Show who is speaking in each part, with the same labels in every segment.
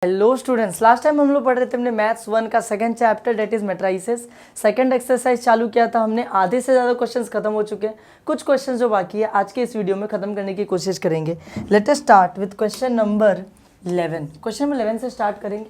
Speaker 1: Hello students, last time हम लोग पढ़ रहे थे अपने मैथ्स 1 का second chapter that is matrices. Second exercise चालू किया था हमने, आधे से ज़्यादा क्वेश्चंस खत्म हो चुके हैं। कुछ क्वेश्चंस जो बाकी है आज के इस वीडियो में खत्म करने की कोशिश करेंगे। Let us start with question number 11। Question number 11 से स्टार्ट करेंगे।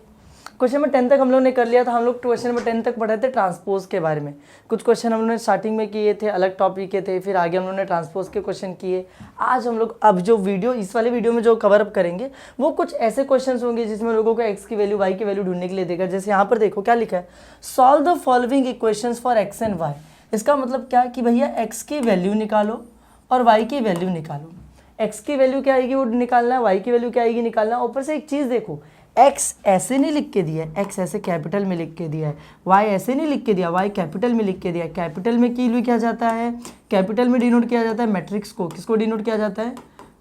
Speaker 1: क्वेश्चन नंबर 10 तक हम लोग ने कर लिया था। हम लोग क्वेश्चन नंबर 10 तक पढ़े थे ट्रांसपोज के बारे में। कुछ क्वेश्चन हम लोग ने स्टार्टिंग में किए थे, अलग टॉपिक के थे, फिर आगे हम लोग ने ट्रांसपोज के क्वेश्चन किए। आज हम लोग अब जो वीडियो इस वाले वीडियो में जो कवर अप करेंगे वो कुछ ऐसे क्वेश्चन होंगे जिसमें लोगों को एक्स की वैल्यू वाई की वैल्यू ढूंढने के लिए देगा। जैसे यहाँ पर देखो क्या लिखा है, solve the following equations for X and Y. इसका मतलब क्या कि भैया एक्स की वैल्यू निकालो और वाई की वैल्यू निकालो। एक्स की वैल्यू क्या आएगी वो निकालना है, वाई की वैल्यू क्या आएगी निकालना है। ऊपर से एक चीज़ देखो, एक्स ऐसे नहीं लिख के दिया है, एक्स ऐसे कैपिटल में लिख के दिया है, वाई ऐसे नहीं लिख के दिया, वाई कैपिटल में लिख के दिया है। कैपिटल में की किया जाता है, कैपिटल में डिनोट किया जाता है मैट्रिक्स को। किसको डिनोट किया जाता है?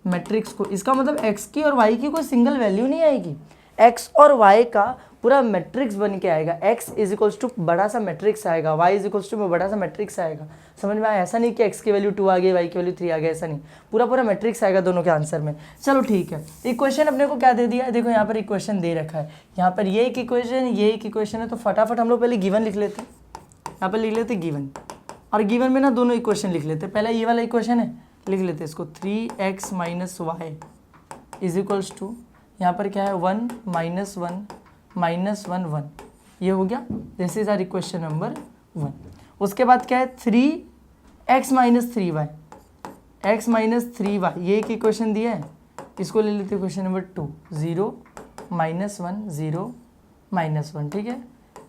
Speaker 1: मैट्रिक्स को। इसका मतलब एक्स की और वाई की कोई सिंगल वैल्यू नहीं आएगी, एक्स और वाई का पूरा मैट्रिक्स बन के आएगा। एक्स इज इक्वल्स टू बड़ा सा मैट्रिक्स आएगा, वाई इज इक्वल्स टू बड़ा सा मैट्रिक्स आएगा। समझ में आया? ऐसा नहीं कि एक्स की वैल्यू 2 आ गई, वाई की वैल्यू 3 आ गई, ऐसा नहीं, पूरा पूरा मैट्रिक्स आएगा दोनों के आंसर में। चलो ठीक है, इक्वेशन अपने को क्या दे दिया है? देखो यहाँ पर इक्वेशन दे रखा है, यहाँ पर ये एक इक्वेशन, ये एक इक्वेशन है। तो फटाफट हम लोग पहले गिवन लिख लेते हैं। यहाँ पर लिख लेते गिवन, और गिवन में ना दोनों इक्वेशन लिख लेते। पहले ये वाला इक्वेशन है, लिख लेते इसको 3x - y is equals to, यहाँ पर क्या है 1 - 1 -1 1, ये हो गया। This is our equation number 1। उसके बाद क्या है 3x - 3y, x - 3y, ये एक इक्वेशन दिया है। इसको ले लेते इक्वेशन नंबर 2, 0 - 1 0 -1, ठीक है।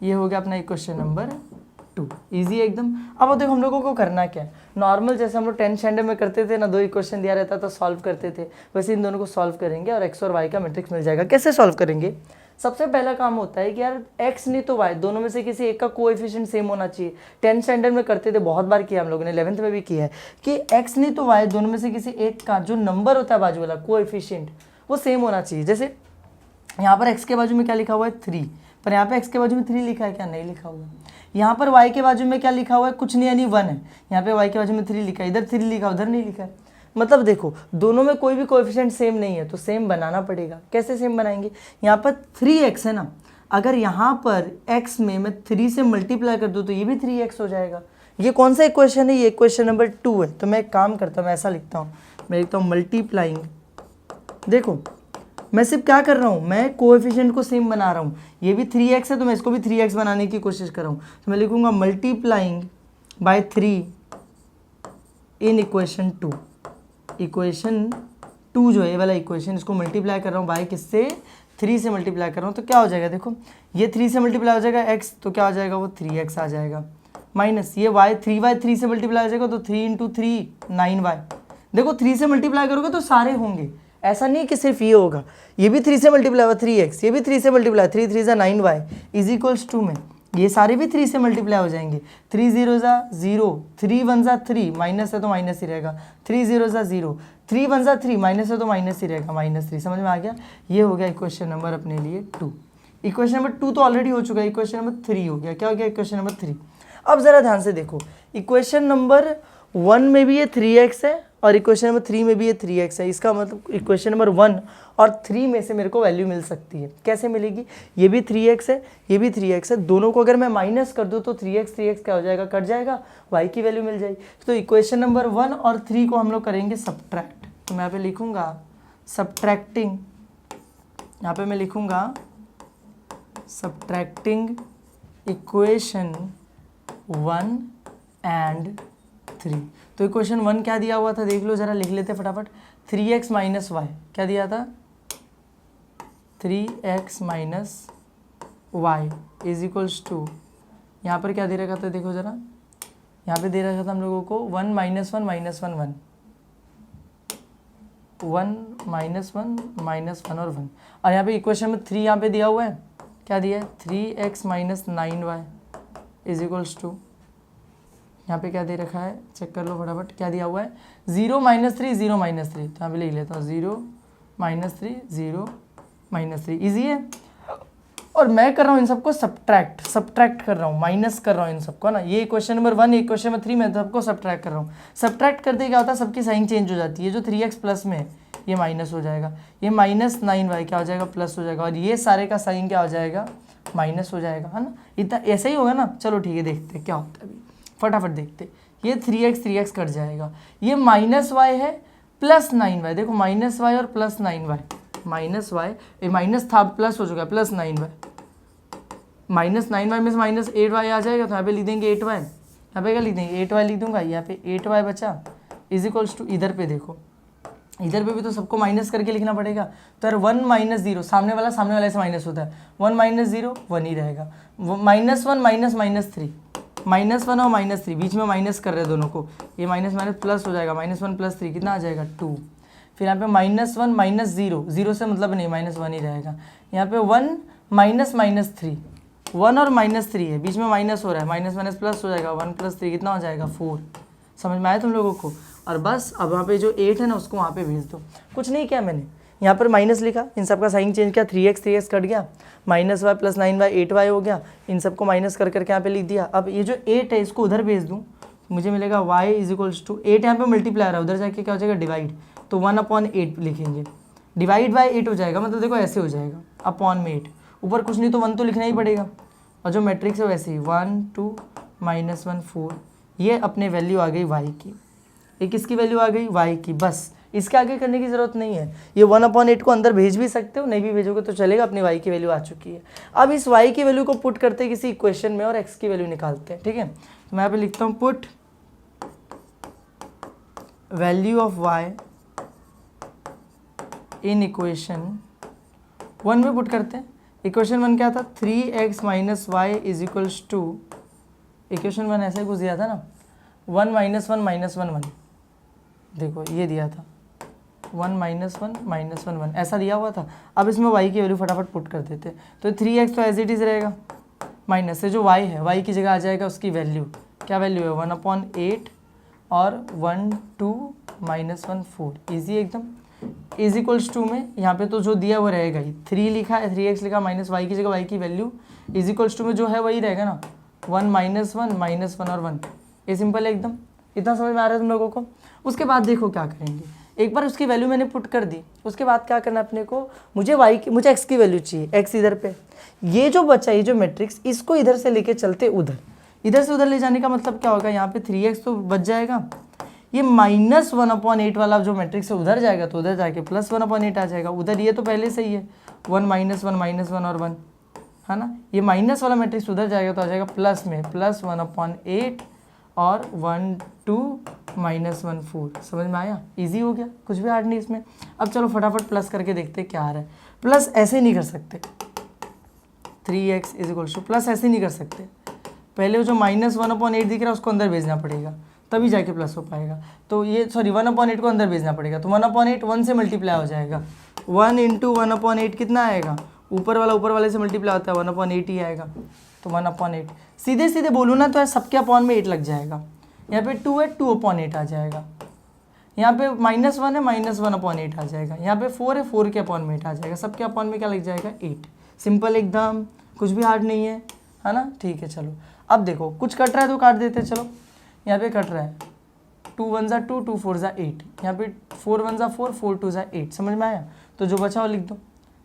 Speaker 1: ये हो गया अपना इक्वेशन नंबर 2। ईजी है एकदम। अब देखो हम लोगों को करना क्या है, नॉर्मल जैसे हम लोग 10th स्टैंडर्ड में करते थे ना, 2 इक्वेशन दिया रहता तो सॉल्व करते थे, वैसे इन दोनों को सॉल्व करेंगे और एक्स और वाई का मैट्रिक्स मिल जाएगा। कैसे सॉल्व करेंगे? सबसे पहला काम होता है कि यार एक्स नहीं तो वाई, दोनों में से किसी एक का कोएफिशिएंट सेम होना चाहिए। 10th स्टैंडर्ड में करते थे, बहुत बार किया हम लोगों ने, 11th में भी किया है कि एक्स नहीं तो वाई, दोनों में से किसी एक का जो नंबर होता है बाजू वाला कोएफिशिएंट, वो सेम होना चाहिए। जैसे यहाँ पर एक्स के बाजू में क्या लिखा हुआ है 3, पर यहाँ पे एक्स के बाजू में 3 लिखा है क्या? नहीं लिखा हुआ है। यहाँ पर वाई के बाजू में क्या लिखा हुआ है? कुछ नहीं, यानी 1 है। यहाँ पे वाई के बाजू में 3 लिखा है, इधर 3 लिखा है, उधर नहीं लिखा है। मतलब देखो दोनों में कोई भी कोएफिशिएंट सेम नहीं है, तो सेम बनाना पड़ेगा। कैसे सेम बनाएंगे? यहाँ पर 3x है ना, अगर यहाँ पर x में मैं 3 से मल्टीप्लाई कर दूँ तो ये भी 3x हो जाएगा। ये कौन सा इक्वेशन है? ये इक्वेशन नंबर 2 है। तो मैं एक काम करता हूँ, मैं ऐसा लिखता हूँ, मैं लिखता हूँ मल्टीप्लाइंग। देखो मैं सिर्फ क्या कर रहा हूँ, मैं कोएफिशिएंट को सेम बना रहा हूँ। ये भी 3x है तो मैं इसको भी 3x बनाने की कोशिश कर रहा हूँ। तो मैं लिखूंगा multiplying by 3 in equation 2। Equation 2 जो है ये वाला इक्वेशन, इसको मल्टीप्लाई कर रहा हूँ बाय किससे? 3 से मल्टीप्लाई कर रहा हूँ। तो क्या हो जाएगा? देखो ये 3 से मल्टीप्लाई हो जाएगा x, तो क्या हो जाएगा? वो 3x आ जाएगा, माइनस ये y, 3y 3 से मल्टीप्लाई हो जाएगा तो 3 × 3 9y। देखो 3 से मल्टीप्लाई करोगे तो सारे होंगे, ऐसा नहीं कि सिर्फ ये होगा। ये भी 3 से मल्टीप्लाई हुआ 3x, ये भी 3 से multiply, 3 3 = 9y is equals to में ये सारे भी 3 से मल्टीप्लाई हो जाएंगे। 3 0 = 0, 3 1 = 3, माइनस है तो माइनस ही रहेगा। 3 0 = 0, 3 1 = 3, माइनस है तो माइनस ही रहेगा, -3। समझ में आ गया? ये हो गया इक्वेशन नंबर अपने लिए 2। इक्वेशन नंबर 2 तो ऑलरेडी हो चुका है, इक्वेशन नंबर 3 हो गया। क्या हो गया? Equation number 3। अब ज़रा ध्यान से देखो, इक्वेशन नंबर 1 में भी ये 3x है और इक्वेशन नंबर 3 में भी ये 3x है। इसका मतलब इक्वेशन नंबर 1 और 3 में से मेरे को वैल्यू मिल सकती है। कैसे मिलेगी? ये भी 3x है, ये भी 3x है, दोनों को अगर मैं माइनस कर दूँ तो 3x क्या हो जाएगा? कट जाएगा, y की वैल्यू मिल जाएगी। तो इक्वेशन नंबर 1 और 3 को हम लोग करेंगे सब्ट्रैक्ट। तो मैं यहाँ पे लिखूँगा सब्ट्रैक्टिंग, यहाँ पे मैं लिखूँगा सब्ट्रैक्टिंग इक्वेशन 1 एंड 3। तो इक्वेशन 1 क्या दिया हुआ था देख लो जरा, लिख लेते फटाफट। 3x - y क्या दिया था? 3x - y is equals to, यहाँ पर क्या दे रखा था देखो जरा, यहाँ पे दे रखा था हम लोगों को 1 - 1 - 1 1 1 -1 और 1। और यहाँ पे इक्वेशन में 3 यहाँ पे दिया हुआ है, क्या दिया है? 3x - 9y is equals to, यहाँ पे क्या दे रखा है चेक कर लो फटाफट, क्या दिया हुआ है? 0 - 3 0 - 3। तो यहाँ पे लिख लेता हूँ 0 - 3 0 - 3। ईजी है। और मैं कर रहा हूँ इन सबको सब्ट्रैक्ट कर रहा हूँ, माइनस कर रहा हूँ इन सबको ना। ये क्वेश्चन नंबर 1, ये क्वेश्चन नंबर 3 में सबको सब्ट्रैक्ट कर रहा हूँ। सब्ट्रैक्ट करते क्या होता है, सबकी साइन चेंज हो जाती है। जो 3x प्लस में ये माइनस हो जाएगा, ये -9y क्या हो जाएगा, प्लस हो जाएगा, और ये सारे का साइन क्या हो जाएगा, माइनस हो जाएगा, है ना। इतना ऐसा ही होगा ना। चलो ठीक है, देखते हैं क्या होता है अभी, फटाफट देखते। ये 3x कट जाएगा, ये -y है +9y, देखो -y और +9y, -y माइनस था प्लस हो चुका है, +9y, -9y में से -8y आ जाएगा, तो यहाँ पे लिख देंगे 8y, यहाँ पे क्या लिख देंगे 8y लिख दूंगा, यहाँ पे 8y बचा इज टू, इधर पे देखो, इधर पे भी तो सबको माइनस करके लिखना पड़ेगा। तो यार 1 - 0, सामने वाला से माइनस होता है, 1 - 0 1 ही रहेगा, -1 - -3, -1 और -3 बीच में माइनस कर रहे हैं दोनों को, ये माइनस माइनस प्लस हो जाएगा, -1 + 3 कितना आ जाएगा 2। फिर यहाँ पे -1 - 0, 0 से मतलब नहीं, -1 ही रहेगा। यहाँ पे 1 - -3, 1 और -3 है, बीच में माइनस हो रहा है, माइनस माइनस प्लस हो जाएगा, 1 + 3 कितना हो जाएगा 4। समझ में आया तुम लोगों को। और बस अब वहाँ पे जो 8 है ना उसको वहाँ पे भेज दो, कुछ नहीं किया मैंने, यहाँ पर माइनस लिखा, इन सब का साइन चेंज किया, 3x कट गया, -y + 9y 8y हो गया, इन सबको माइनस कर करके यहाँ पे लिख दिया। अब ये जो 8 है इसको उधर भेज दूँ, मुझे मिलेगा y = 8, यहाँ पे मल्टीप्लायर है, उधर जाके क्या हो जाएगा डिवाइड, तो 1/8 लिखेंगे, डिवाइड बाय 8 हो जाएगा, मतलब देखो ऐसे हो जाएगा, अपॉन में 8, ऊपर कुछ नहीं तो 1 तो लिखना ही पड़ेगा, और जो मैट्रिक्स है वैसे ही 1 2 -1 4, ये अपने वैल्यू आ गई y की, ये किसकी वैल्यू आ गई y की। बस इसके आगे करने की ज़रूरत नहीं है, ये 1/8 को अंदर भेज भी सकते हो, नहीं भी भेजोगे तो चलेगा, अपनी y की वैल्यू आ चुकी है। अब इस y की वैल्यू को पुट करते हैं किसी इक्वेशन में और x की वैल्यू निकालते हैं, ठीक है। तो मैं यहाँ पे लिखता हूँ put value of y in equation 1 में पुट करते हैं। इक्वेशन 1 क्या था, 3x - y = इक्वेशन 1 ऐसे कुछ दिया था ना, 1 - 1 -1 1, देखो ये दिया था 1 - 1 -1 1, ऐसा दिया हुआ था। अब इसमें y की वैल्यू फटाफट पुट कर देते हैं, तो 3x तो एज इट इज़ रहेगा, माइनस से जो y है y की जगह आ जाएगा उसकी वैल्यू, क्या वैल्यू है 1/8 और 1 2 -1 4, ईजी एकदम। = में यहाँ पे तो जो दिया वो रहेगा ही, 3 लिखा है, 3x लिखा, माइनस y की जगह y की वैल्यू, = में जो है वही रहेगा ना, 1 - 1 -1 और 1, ये सिंपल है एकदम। इतना समझ में आ रहा है तुम लोगों को। उसके बाद देखो क्या करेंगे, एक बार उसकी वैल्यू मैंने पुट कर दी, उसके बाद क्या करना अपने को, मुझे मुझे x की वैल्यू चाहिए, x इधर पे, ये जो बचा, ये जो मैट्रिक्स, इसको इधर से लेके चलते उधर, इधर से उधर ले जाने का मतलब क्या होगा, यहाँ पे 3x तो बच जाएगा, ये -1/8 वाला जो मैट्रिक्स है उधर जाएगा, तो उधर जाके +1/8 आ जाएगा, उधर ये तो पहले से ही है 1 - 1 -1 और 1, है ना। ये माइनस वाला मैट्रिक्स उधर जाएगा तो आ जाएगा प्लस में, +1/8 और 1 2 -1 4। समझ में आया, इजी हो गया, कुछ भी हार्ड नहीं इसमें। अब चलो फटाफट प्लस करके देखते क्या आ रहा है। प्लस ऐसे नहीं कर सकते, 3x = प्लस ऐसे नहीं कर सकते, पहले जो -1/8 दिख रहा है उसको अंदर भेजना पड़ेगा, तभी जाके प्लस हो पाएगा। तो ये 1/8 को अंदर भेजना पड़ेगा, तो 1/8 1 से मल्टीप्लाई हो जाएगा, 1 × 1/8 कितना आएगा, ऊपर वाले से मल्टीप्लाई होता है 1/8 ही आएगा, तो 1/8 सीधे सीधे बोलूँ ना तो सबके अपॉन में 8 लग जाएगा, यहाँ पे 2 है 2/8 आ जाएगा, यहाँ पे -1 है -1/8 आ जाएगा, यहाँ पे 4 है 4 के अपॉन में 8 आ जाएगा, सबके अपॉन में क्या लग जाएगा 8। सिंपल एकदम, कुछ भी हार्ड नहीं है ना। ठीक है चलो अब देखो कुछ कट रहा है तो काट देते, चलो यहाँ पे कट रहा है 2 1 = 2 2 4 = 8, यहाँ पे 4 1 = 4 4 2 = 8। समझ में आया, तो जो बचा वो लिख दो।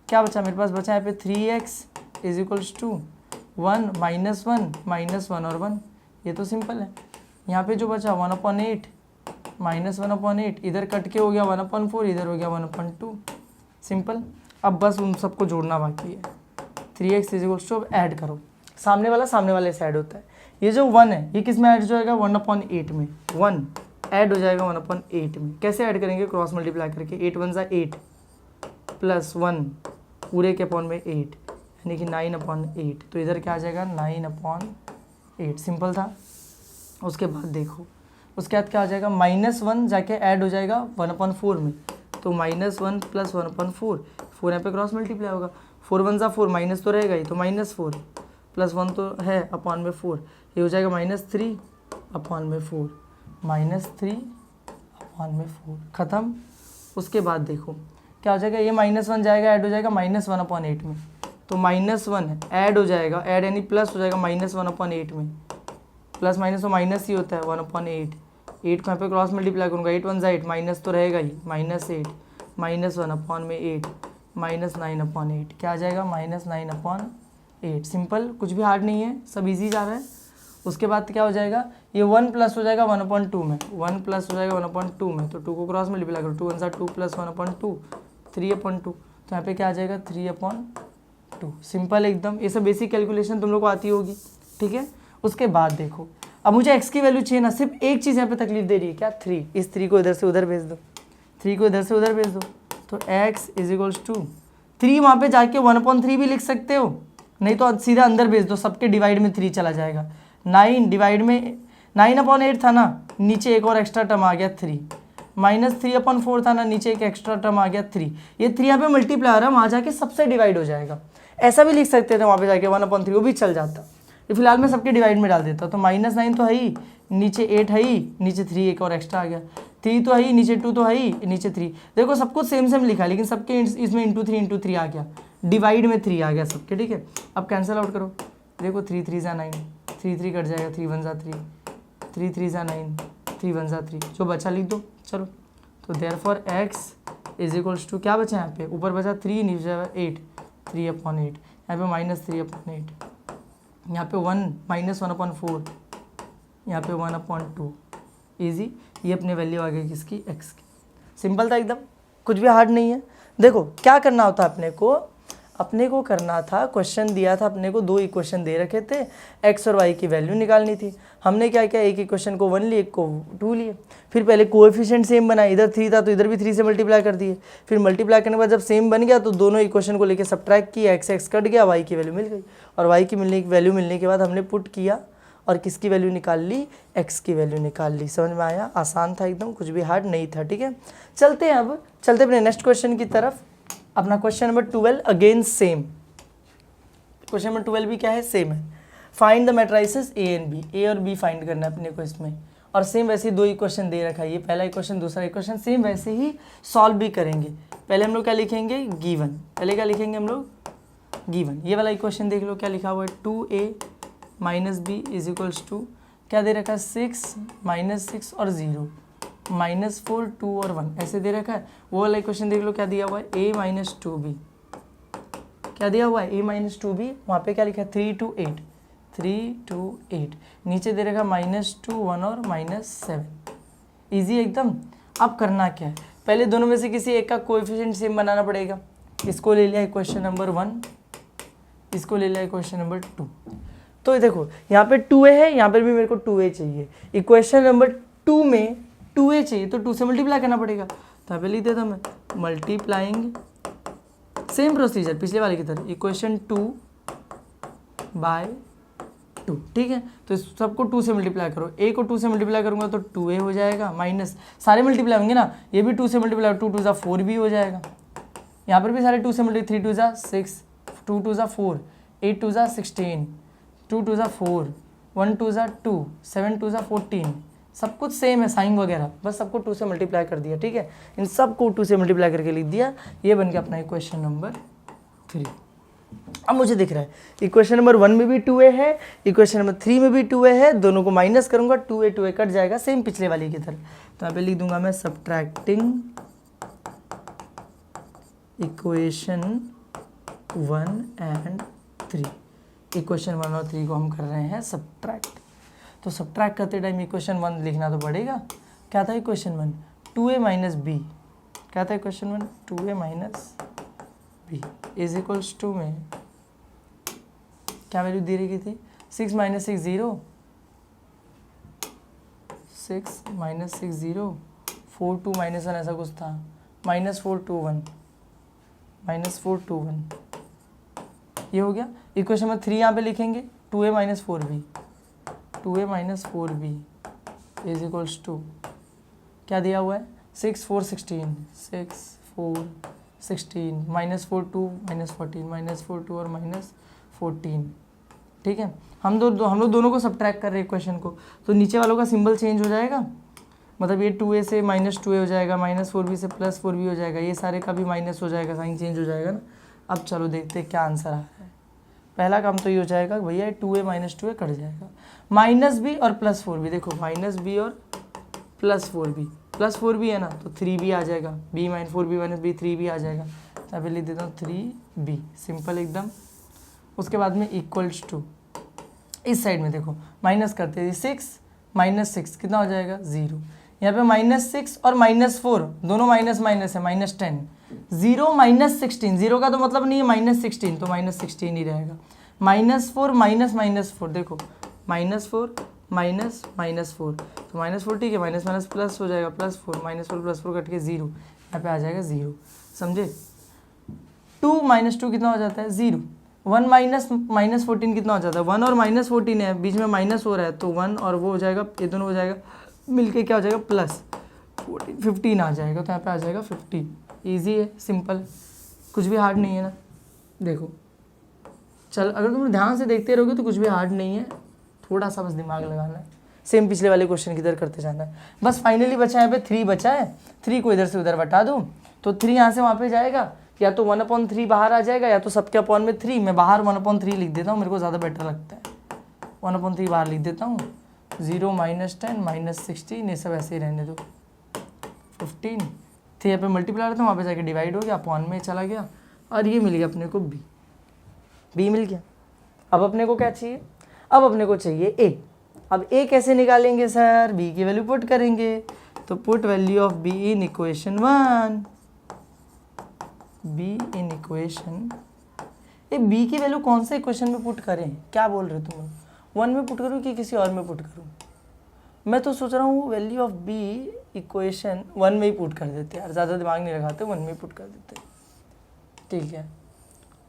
Speaker 1: क्या बचा मेरे पास, बचा यहाँ पे 3x = 1 - 1 -1 और 1, ये तो सिंपल है। यहाँ पे जो बचा 1/8 -1/8, इधर कट के हो गया 1/4, इधर हो गया 1/2, सिंपल। अब बस उन सबको जोड़ना बाकी है। 3x = ऐड करो, सामने वाले से ऐड होता है, ये जो 1 है ये किस में ऐड हो जाएगा 1/8 में, 1 ऐड हो जाएगा 1/8 में। कैसे ऐड करेंगे, क्रॉस मल्टीप्लाई करके, 8 1 = 8 प्लस 1 पूरे के अपॉन में 8, यानी कि 9/8, तो इधर क्या आ जाएगा 9/8, सिंपल था। उसके बाद देखो, उसके बाद क्या आ जाएगा, -1 जाके ऐड हो जाएगा 1/4 में, तो -1 + 1/4, 4 यहाँ पे क्रॉस मल्टीप्लाई होगा, 4 1 = 4, माइनस तो रहेगा ही, तो -4 प्लस 1 तो है अपॉन में 4, ये हो जाएगा -3 अपॉन में 4, -3 अपॉन में 4, ख़त्म। उसके बाद देखो क्या हो जाएगा, ये -1 जाएगा ऐड हो जाएगा -1/8 में, तो -1 ऐड हो जाएगा, ऐड यानी प्लस हो जाएगा -1/8 में, प्लस माइनस तो माइनस ही होता है 1/8, 8 को यहाँ पे क्रॉस मल्टीप्लाई करूँगा, 8 1 = 8, माइनस तो रहेगा ही, -8 -1/8 -9/8 क्या आ जाएगा -9/8। सिंपल, कुछ भी हार्ड नहीं है, सब इजी जा रहा है। उसके बाद क्या हो जाएगा, ये 1 प्लस हो जाएगा 1/2 में, 1 प्लस हो जाएगा 1/2 में, तो 2 को क्रॉस मल्टीप्लाई करो, 2 1 2 प्लस 1/2 3/2, तो यहाँ पे क्या आ जाएगा 3/2। सिंपल एकदम, ये सब बेसिक कैलकुलेशन तुम लोग को आती होगी, ठीक है। उसके बाद देखो, अब मुझे x की वैल्यू चाहिए ना, सिर्फ एक चीज़ यहाँ पे तकलीफ दे रही है, क्या 3, इस 3 को इधर से उधर भेज दो, 3 को इधर से उधर भेज दो, तो x = 3 वहाँ पे जाके 1/3 भी लिख सकते हो, नहीं तो सीधा अंदर भेज दो, सबके डिवाइड में 3 चला जाएगा। 9 डिवाइड में 9/8 था ना, नीचे एक और एक्स्ट्रा टर्म आ गया 3, -3/4 था ना, नीचे एक एक्स्ट्रा टर्म आ गया 3, ये 3 यहाँ पे मल्टीप्लाई हो रहा है, वहाँ जाके सबसे डिवाइड हो जाएगा। ऐसा भी लिख सकते थे वहाँ पे जाके 1/3, वो भी चल जाता, ये फिलहाल मैं सबके डिवाइड में डाल देता, तो -9 तो है ही, नीचे 8 है ही, नीचे 3 एक और एक्स्ट्रा आ गया, 3 तो है ही, नीचे 2 तो है ही, नीचे 3। देखो सब कुछ सेम सेम लिखा, लेकिन सबके इसमें × 3 आ गया, डिवाइड में 3 आ गया सबके, ठीक है। अब कैंसिल आउट करो, देखो 3 3 = 9, 3 3 कट जाएगा, 3 1 = 3, 3 3 = 9, 3 1 = 3, जो बचा लिख दो। चलो, तो देयरफॉर x = क्या बचा यहाँ पे, ऊपर बचा 3, नीचे 8, 3/8, यहाँ पे -3/8, यहाँ पे 1 -1/4, यहाँ पे 1/2, ईजी। ये अपनी वैल्यू आ गई किसकी, x की। सिंपल था एकदम, कुछ भी हार्ड नहीं है। देखो क्या करना होता है अपने को करना था, क्वेश्चन दिया था अपने को, 2 इक्वेशन दे रखे थे, x और y की वैल्यू निकालनी थी। हमने क्या किया, एक इक्वेशन को 1 लिए, एक को 2 लिए, फिर पहले कोएफिशिएंट सेम बनाए, इधर 3 था तो इधर भी 3 से मल्टीप्लाई कर दिए, फिर मल्टीप्लाई करने के बाद जब सेम बन गया तो दोनों इक्वेशन को लेके सब्ट्रैक्ट किया, x कट गया, y की वैल्यू मिल गई, और y की वैल्यू मिलने के बाद हमने पुट किया और किसकी वैल्यू निकाल ली, x की वैल्यू निकाल ली। समझ में आया, आसान था एकदम, कुछ भी हार्ड नहीं था, ठीक है। चलते हैं अपने नेक्स्ट क्वेश्चन की तरफ। अपना question number 12 again same, question number 12 भी क्या है, सेम है। Find the matrices A and B, A और बी फाइंड करना है अपने को इसमें, और सेम वैसे ही 2 इक्वेशन दे रखा है, ये पहला इक्वेशन दूसरा इक्वेशन, सेम वैसे ही सॉल्व भी करेंगे। पहले हम लोग क्या लिखेंगे, गिवन, पहले क्या लिखेंगे हम लोग, गिवन। ये वाला इक्वेशन देख लो क्या लिखा हुआ है, 2a - b = क्या दे रखा है, 6 -6 और 0, -4 2 और 1 ऐसे दे रखा है। वो वाला इक्वेशन देख लो क्या दिया हुआ है, a - 2b, क्या दिया हुआ है, a - 2b, वहाँ पे क्या लिखा है 3 to 8, 3 to 8, नीचे दे रखा -2 1 और -7, ईजी एकदम। अब करना क्या है, पहले दोनों में से किसी एक का कोएफिशिएंट सेम बनाना पड़ेगा। इसको ले लिया इक्वेशन नंबर 1, इसको ले लिया इक्वेशन नंबर 2। तो देखो यहाँ पे 2a है, यहाँ पर भी मेरे को 2a चाहिए, इक्वेशन नंबर 2 में 2a चाहिए तो 2 से मल्टीप्लाई करना पड़ेगा, तो यहाँ पे लिख देता मैं मल्टीप्लाइंग, सेम प्रोसीजर पिछले वाले की तरह, इक्वेशन 2/2, ठीक है। तो इस सबको 2 से मल्टीप्लाई करो, a को 2 से मल्टीप्लाई करूंगा तो 2a हो जाएगा, माइनस सारे मल्टीप्लाई होंगे ना, ये भी 2 से मल्टीप्लाई, 2 2 = 4 भी हो जाएगा, यहाँ पर भी सारे 2 से मल्टीप्लाई, 3 2 = 6, 2 2 = 4, 8 2 = 16, 2 2 = 4, 1 2 = 2, 7 2 = 14, सब कुछ सेम है, साइन वगैरह, बस सबको 2 से मल्टीप्लाई कर दिया, ठीक है। इन सबको 2 से मल्टीप्लाई करके लिख दिया, ये बन गया अपना इक्वेशन नंबर 3। अब मुझे दिख रहा है इक्वेशन नंबर 1 में भी 2a है, इक्वेशन नंबर 3 में भी 2a है, दोनों को माइनस करूंगा, 2a कट जाएगा, सेम पिछले वाली की तरह। तो यहाँ पे लिख दूंगा मैं सब्ट्रैक्टिंग इक्वेशन 1 and 3, इक्वेशन 1 और 3 को हम कर रहे हैं सब्ट्रैक्ट। तो सब्ट्रैक्ट करते टाइम इक्वेशन 1 लिखना तो पड़ेगा, क्या था इक्वेशन 1, 2a - b, क्या था इक्वेशन 1, 2a - b = में क्या वैल्यू दे रही थी, 6 - 6 0, 6 - 6 0, 4 2 -1 ऐसा कुछ था, -4 2 1, -4 2 1, ये हो गया। इक्वेशन नंबर 3 यहाँ पे लिखेंगे 2a - 4b, 2a - 4b = क्या दिया हुआ है, 6 4 16, 6 4 16, -4 2 -14, -4 2 और -14, ठीक है। हम लोग दोनों को सब्ट्रैक्ट कर रहे हैं इक्वेशन को, तो नीचे वालों का सिंबल चेंज हो जाएगा, मतलब ये 2a से -2a हो जाएगा, -4b से +4b हो जाएगा, ये सारे का भी माइनस हो जाएगा, साइन चेंज हो जाएगा ना। अब चलो देखते हैं क्या आंसर आ रहा है। पहला काम तो ये हो जाएगा भैया 2a - 2a कट जाएगा, -b और +4b, देखो -b और +4b +4 भी है ना, तो 3b आ जाएगा, b minus 4b minus b 3b आ जाएगा। यहाँ पे लिख देता हूँ 3b, सिंपल एकदम। उसके बाद में इक्वल्स टू, इस साइड में देखो माइनस करते हैं, 6 माइनस 6 कितना हो जाएगा 0। यहाँ पे -6 और -4 दोनों माइनस माइनस है, -10। 0 -16, 0 का तो मतलब नहीं है -16, तो -16 ही रहेगा। -4 -4 देखो, -4 -4 तो -4 ठीक है, माइनस माइनस प्लस हो जाएगा, +4 -4 कट के 0, यहाँ पे आ जाएगा 0, समझे। 2 - 2 कितना हो जाता है 0। 1 -14 कितना हो जाता है 1 और -14 है, बीच में माइनस हो रहा है, तो 1 और वो हो जाएगा, ये दोनों हो जाएगा मिलके क्या हो जाएगा +14, 15 आ जाएगा, तो यहाँ पे आ जाएगा 50। ईजी है, सिंपल, कुछ भी हार्ड नहीं है ना। देखो चल, अगर तुम ध्यान से देखते रहोगे तो कुछ भी हार्ड नहीं है, थोड़ा सा बस दिमाग लगाना है, सेम पिछले वाले क्वेश्चन की तरह करते जाना है। बस फाइनली बचा है यहाँ पे 3 बचा है, 3 को इधर से उधर बटा दूँ तो 3 यहाँ से वहाँ पे जाएगा, या तो 1/3 बाहर आ जाएगा, या तो सबके अपॉन में 3, मैं बाहर 1/3 लिख देता हूँ, मेरे को ज़्यादा बेटर लगता है, 1/3 बाहर लिख देता हूँ। 0 -10 -16 ये सब ऐसे ही रहने दो, 15 तो यहाँ पे मल्टीप्लाई रहता हूँ, वहाँ पे जाके डिवाइड हो गया, अपॉन में चला गया, और ये मिल गया अपने को बी मिल गया। अब अपने को क्या चाहिए, अब अपने को चाहिए ए। अब ए कैसे निकालेंगे सर, बी की वैल्यू पुट करेंगे, तो put value of B in equation 1, B in equation, A B की वैल्यू कौन से इक्वेशन में पुट करें, क्या बोल रहे हो तुम, 1 में पुट करूँ कि किसी और में पुट करूँ। मैं तो सोच रहा हूँ वैल्यू ऑफ बी इक्वेशन 1 में ही पुट कर देते यार, ज़्यादा दिमाग नहीं लगाते, 1 में ही पुट कर देते, ठीक है।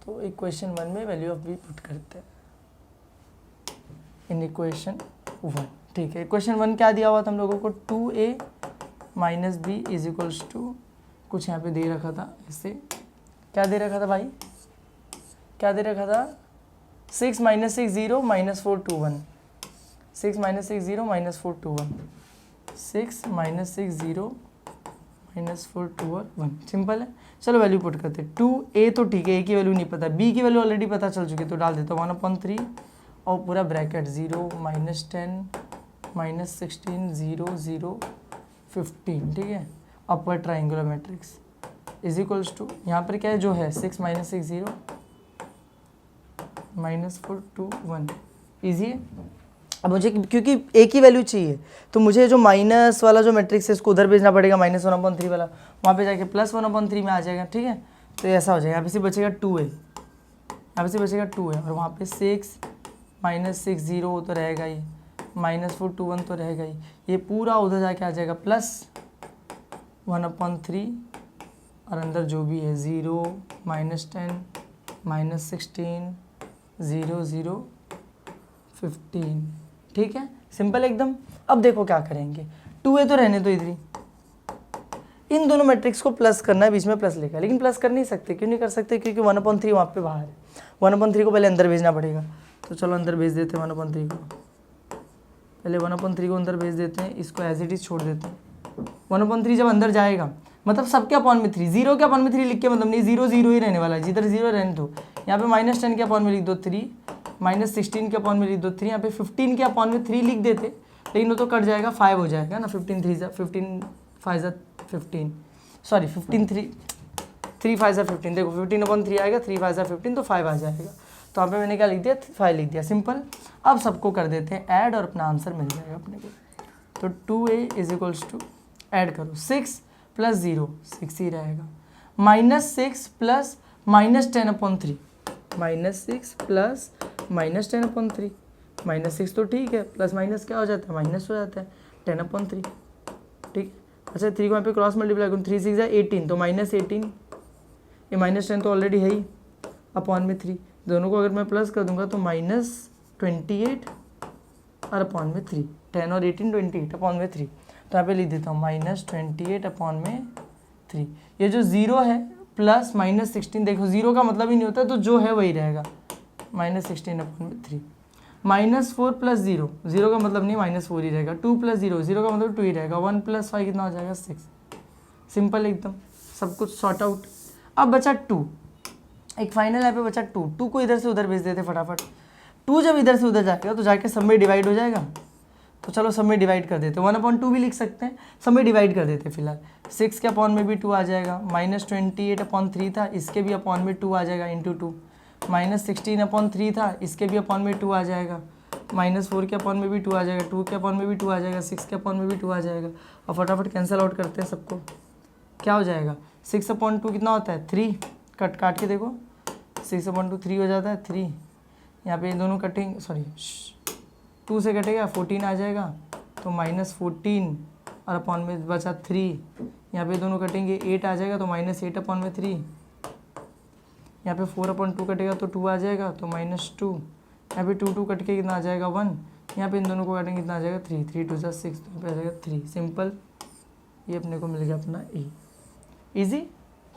Speaker 1: तो इक्वेशन 1 में वैल्यू ऑफ बी पुट करते हैं इन इक्वेशन 1, ठीक है। इक्वेशन 1 क्या दिया हुआ था हम लोगों को, 2a - b = कुछ यहाँ पे दे रखा था, इससे क्या दे रखा था भाई, क्या दे रखा था, 6 - 6 0 -4 2 1, 6 - 6 0 -4 2 1, 6 - 6 0 -4 2 और 1, सिंपल है। चलो वैल्यू पुट करते हैं, 2a तो ठीक है, a की वैल्यू नहीं पता, b की वैल्यू ऑलरेडी पता चल चुकी है, तो डाल देता हूँ 1/3 और पूरा ब्रैकेट 0 -10 -16 0 0 15, ठीक है। अपर ट्राइंगुलर मैट्रिक्स = यहाँ पर क्या है जो है 6 - 6 0 -4 2 1, ईजी है। अब मुझे क्योंकि ए की वैल्यू चाहिए, तो मुझे जो माइनस वाला जो मैट्रिक्स है इसको उधर भेजना पड़ेगा, -1/3 वाला, वहाँ पे जाके +1/3 में आ जाएगा, ठीक है। तो ऐसा हो जाएगा, यहाँ पे से बचेगा 2a, यहाँ पे से बचेगा 2a, और वहाँ पे 6 - 6 0 तो रहेगा ही, -4 2 1 तो रहेगा ही, ये पूरा उधर जाके आ जाएगा +1/3, और अंदर जो भी है 0 -10 -16 0 0 15, ठीक है, सिंपल एकदम। अब देखो क्या करेंगे, 2a तो रहने दो इधर ही, इन दोनों मैट्रिक्स को प्लस करना है, बीच में प्लस लेकर, लेकिन प्लस कर नहीं सकते, क्यों नहीं कर सकते, क्योंकि 1/3 वहाँ पे बाहर है, 1/3 को पहले अंदर भेजना पड़ेगा, तो चलो अंदर भेज देते हैं 1/3 को, पहले 1/3 को अंदर भेज देते हैं, इसको एज इट इज छोड़ देते हैं। 1/3 जब अंदर जाएगा मतलब सबके अपॉन में 3, 0 के अपॉन में 3 लिख के मतलब नहीं, 0 0 ही रहने वाला है, जिधर 0 रहने दो। यहाँ पे -10 के अपॉन में लिख दो 3, -16 के अपॉन में लिख दो 3, यहाँ पे 15 के अपॉन में 3 लिख देते, लेकिन वो तो कट जाएगा, 5 हो जाएगा ना, 15 5 15, सॉरी 15 3 5 15, देखो 15/3 आएगा, 3 5 15 तो 5 आ जाएगा, तो यहाँ पे मैंने क्या लिख दिया 5 लिख दिया, सिंपल। अब सबको कर देते हैं ऐड और अपना आंसर मिल जाएगा अपने को। तो 2a = ऐड करो 6 + 0 6 ही रहेगा, -6 + -10/3, -6 + -10/3, -6 तो ठीक है, प्लस माइनस क्या हो जाता है, माइनस हो जाता है 10/3, ठीक। अच्छा 3 को यहाँ पे क्रॉस मल्टीप्लाई करूँ, 3 6 18, तो -18, ये -10 तो ऑलरेडी है ही, अपॉन में 3, दोनों को अगर मैं प्लस कर दूंगा तो -28 और अपॉन में 3, 10 और 18 28 अपॉन में 3, तो यहाँ पे लिख देता हूँ -28/3। ये जो 0 है प्लस -16, देखो 0 का मतलब ही नहीं होता, तो जो है वही रहेगा, -16/3, -4 + 0, 0 का मतलब नहीं -4 ही रहेगा, 2 + 0, 0 का मतलब 2 ही रहेगा, 1 + 5 कितना हो जाएगा 6, सिंपल एकदम, सब कुछ सॉर्ट आउट। अब बचा 2, एक फाइनल यहाँ पे बचा 2 को इधर से उधर भेज देते फटाफट, 2 जब इधर से उधर जाएगा तो जाके सब में डिवाइड हो जाएगा, तो चलो सब में डिवाइड कर देते हैं, 1/2 भी लिख सकते हैं, सब में डिवाइड कर देते हैं फिलहाल। 6 के अपॉन में भी 2 आ जाएगा, -28/3 था, इसके भी अपॉन में 2 आ जाएगा इंटू 2, -16/3 था, इसके भी अपॉन में 2 आ जाएगा, -4 के अपॉन में भी 2 आ जाएगा, 2 के अपॉन में भी 2 आ जाएगा, 6 के अपॉन में भी 2 आ जाएगा। और फटाफट कैंसिल आउट करते हैं सबको, क्या हो जाएगा 6/2 कितना होता है 3, काट के देखो 6/2 3 हो जाता है 3, यहाँ पे दोनों कटेंगे, सॉरी 2 से कटेगा 14 आ जाएगा, तो -14 और अपॉन में बचा 3, यहाँ पे दोनों कटेंगे 8 आ जाएगा, तो -8/3, यहाँ पे 4/2 कटेगा तो 2 आ जाएगा, तो -2, यहाँ पे 2 कट के कितना आ जाएगा 1, यहाँ पे इन दोनों को काटेंगे कितना आ जाएगा 3, 3 2 6, तो यहाँ पे आ जाएगा 3, सिंपल। ये अपने को मिल गया अपना ए, इजी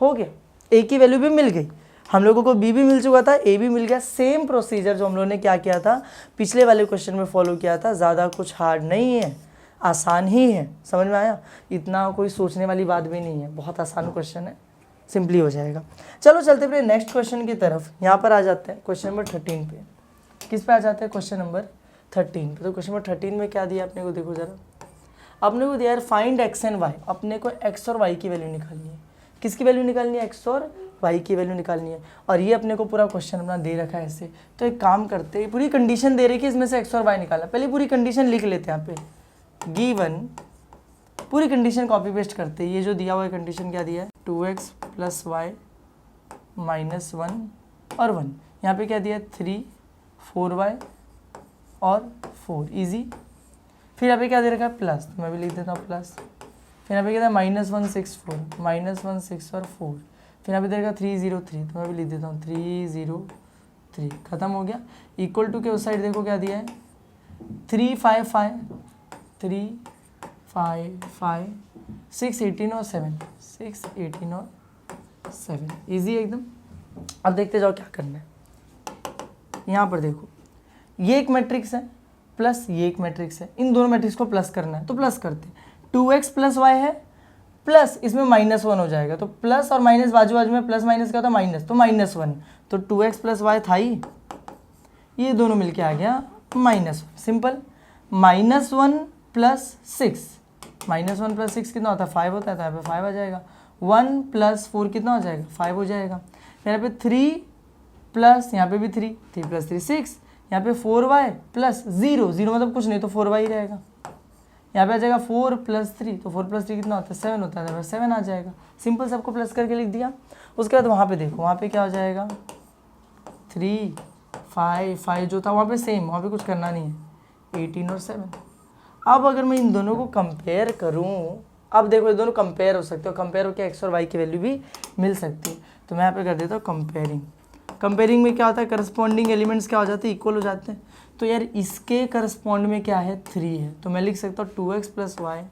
Speaker 1: हो गया, ए की वैल्यू भी मिल गई, हम लोगों को बी भी मिल चुका था, ए भी मिल गया। सेम प्रोसीजर जो हम लोगों ने क्या किया था पिछले वाले क्वेश्चन में फॉलो किया था, ज़्यादा कुछ हार्ड नहीं है, आसान ही है, समझ में आया, इतना कोई सोचने वाली बात भी नहीं है, बहुत आसान क्वेश्चन है, सिंपली हो जाएगा। चलो चलते फिर नेक्स्ट क्वेश्चन की तरफ, यहाँ पर आ जाते हैं क्वेश्चन नंबर 13 पे। किस पे आ जाते हैं क्वेश्चन नंबर 13 पे। तो क्वेश्चन नंबर 13 में क्या दिया अपने को, देखो जरा, अपने को दिया यार फाइंड एक्स एंड वाई, अपने को एक्स और वाई की वैल्यू निकालनी है। किसकी वैल्यू निकालनी है, एक्स और वाई की वैल्यू निकालनी है, और ये अपने को पूरा क्वेश्चन अपना दे रखा है ऐसे। तो एक काम करते हैं, पूरी कंडीशन दे रही है कि इसमें से एक्स और वाई निकालना, पहले पूरी कंडीशन लिख लेते हैं यहाँ पे, गिवन, पूरी कंडीशन कॉपी पेस्ट करते हैं। ये जो दिया हुआ है कंडीशन क्या दिया है, 2x + y -1 और 1, यहाँ पे क्या दिया है 3 4y और 4, इजी। फिर यहाँ पे क्या दे रखा है प्लस, तो मैं भी लिख देता हूँ प्लस, फिर यहाँ पे क्या था -1 6 4, -1 6 और 4, फिर यहाँ पे देगा 303, तो मैं भी लिख देता हूँ 303, खत्म हो गया। इक्वल टू के उस साइड देखो क्या दिया है 355 355 6 18 और 7 6 18 और 7, ईजी एकदम। अब देखते जाओ क्या करना है, यहाँ पर देखो ये एक मैट्रिक्स है प्लस ये एक मैट्रिक्स है, इन दोनों मैट्रिक्स को प्लस करना है, तो प्लस करते हैं। 2x + y है प्लस इसमें -1 हो जाएगा, तो प्लस और माइनस बाजू बाजू में, प्लस माइनस क्या होता है माइनस, तो -1, तो 2x + y था ही, ये दोनों मिलके आ गया -1, सिंपल। -1 + 6, -1 + 6 कितना होता है 5 होता है, तो यहाँ पे 5 आ जाएगा। 1 + 4 कितना हो जाएगा 5 हो जाएगा। यहाँ पे 3 प्लस, यहाँ पे भी 3 + 3 6, यहाँ पे 4y + 0 0 मतलब कुछ नहीं, तो 4y ही रहेगा। यहाँ पे आ जाएगा 4 + 3, तो 4 + 3 कितना होता है 7 होता है, 7 आ जाएगा, सिंपल, सबको प्लस करके लिख दिया। उसके बाद वहाँ पे देखो, वहाँ पे क्या हो जाएगा 3 5 5 जो था वहाँ पे सेम, वहाँ पे कुछ करना नहीं है, 18 और 7। अब अगर मैं इन दोनों को कंपेयर करूँ, अब देखो ये दोनों कंपेयर हो सकते हो, कंपेयर होकर एक्स और वाई की वैल्यू भी मिल सकती है, तो मैं यहाँ पे कर देता हूँ कंपेयरिंग। कंपेयरिंग में क्या होता है, करस्पॉन्डिंग एलिमेंट्स क्या हो जाते हैं, इक्वल हो जाते हैं। तो यार इसके करस्पॉन्ड में क्या है 3 है, तो मैं लिख सकता हूँ 2x + y